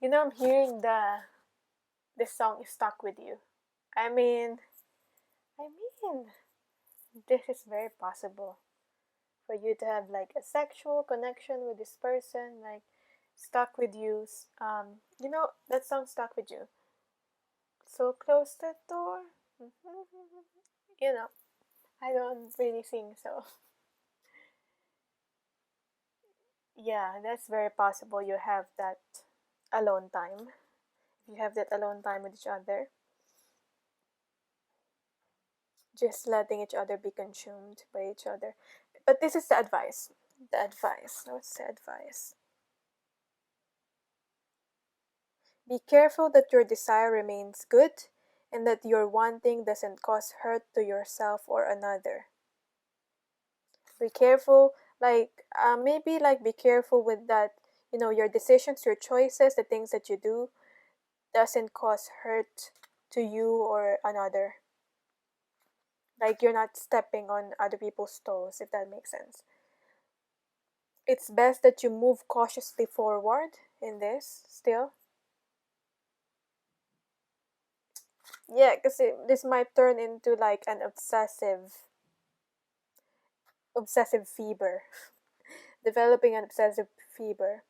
You know, I'm hearing the song is stuck with you. I mean, this is very possible for you to have like a sexual connection with this person, like stuck with you. You know that song stuck with you. So close the door. You know, I don't really sing, so yeah, that's very possible. You have that alone time. If you have that alone time with each other, just letting each other be consumed by each other. But this is the advice. The advice. What's the advice? Be careful that your desire remains good and that your wanting doesn't cause hurt to yourself or another. Be careful, like maybe like be careful with that. You know, your decisions, your choices, the things that you do doesn't cause hurt to you or another. Like you're not stepping on other people's toes, if that makes sense. It's best that you move cautiously forward in this still. Yeah, because this might turn into like an obsessive fever, developing an obsessive fever.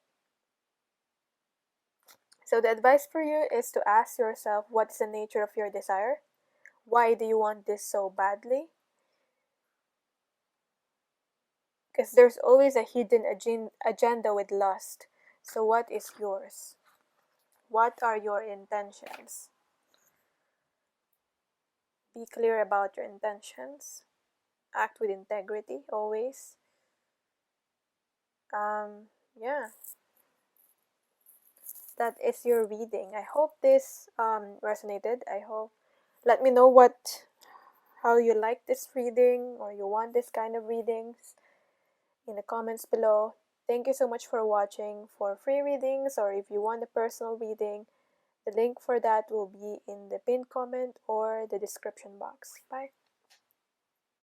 So the advice for you is to ask yourself what's the nature of your desire? Why do you want this so badly? Because there's always a hidden agenda with lust. So what is yours? What are your intentions? Be clear about your intentions. Act with integrity always. Yeah, that is your reading. I hope this resonated. I hope. Let me know how you like this reading or you want this kind of readings in the comments below. Thank you so much for watching. For free readings or if you want a personal reading, the link for that will be in the pinned comment or the description box. Bye.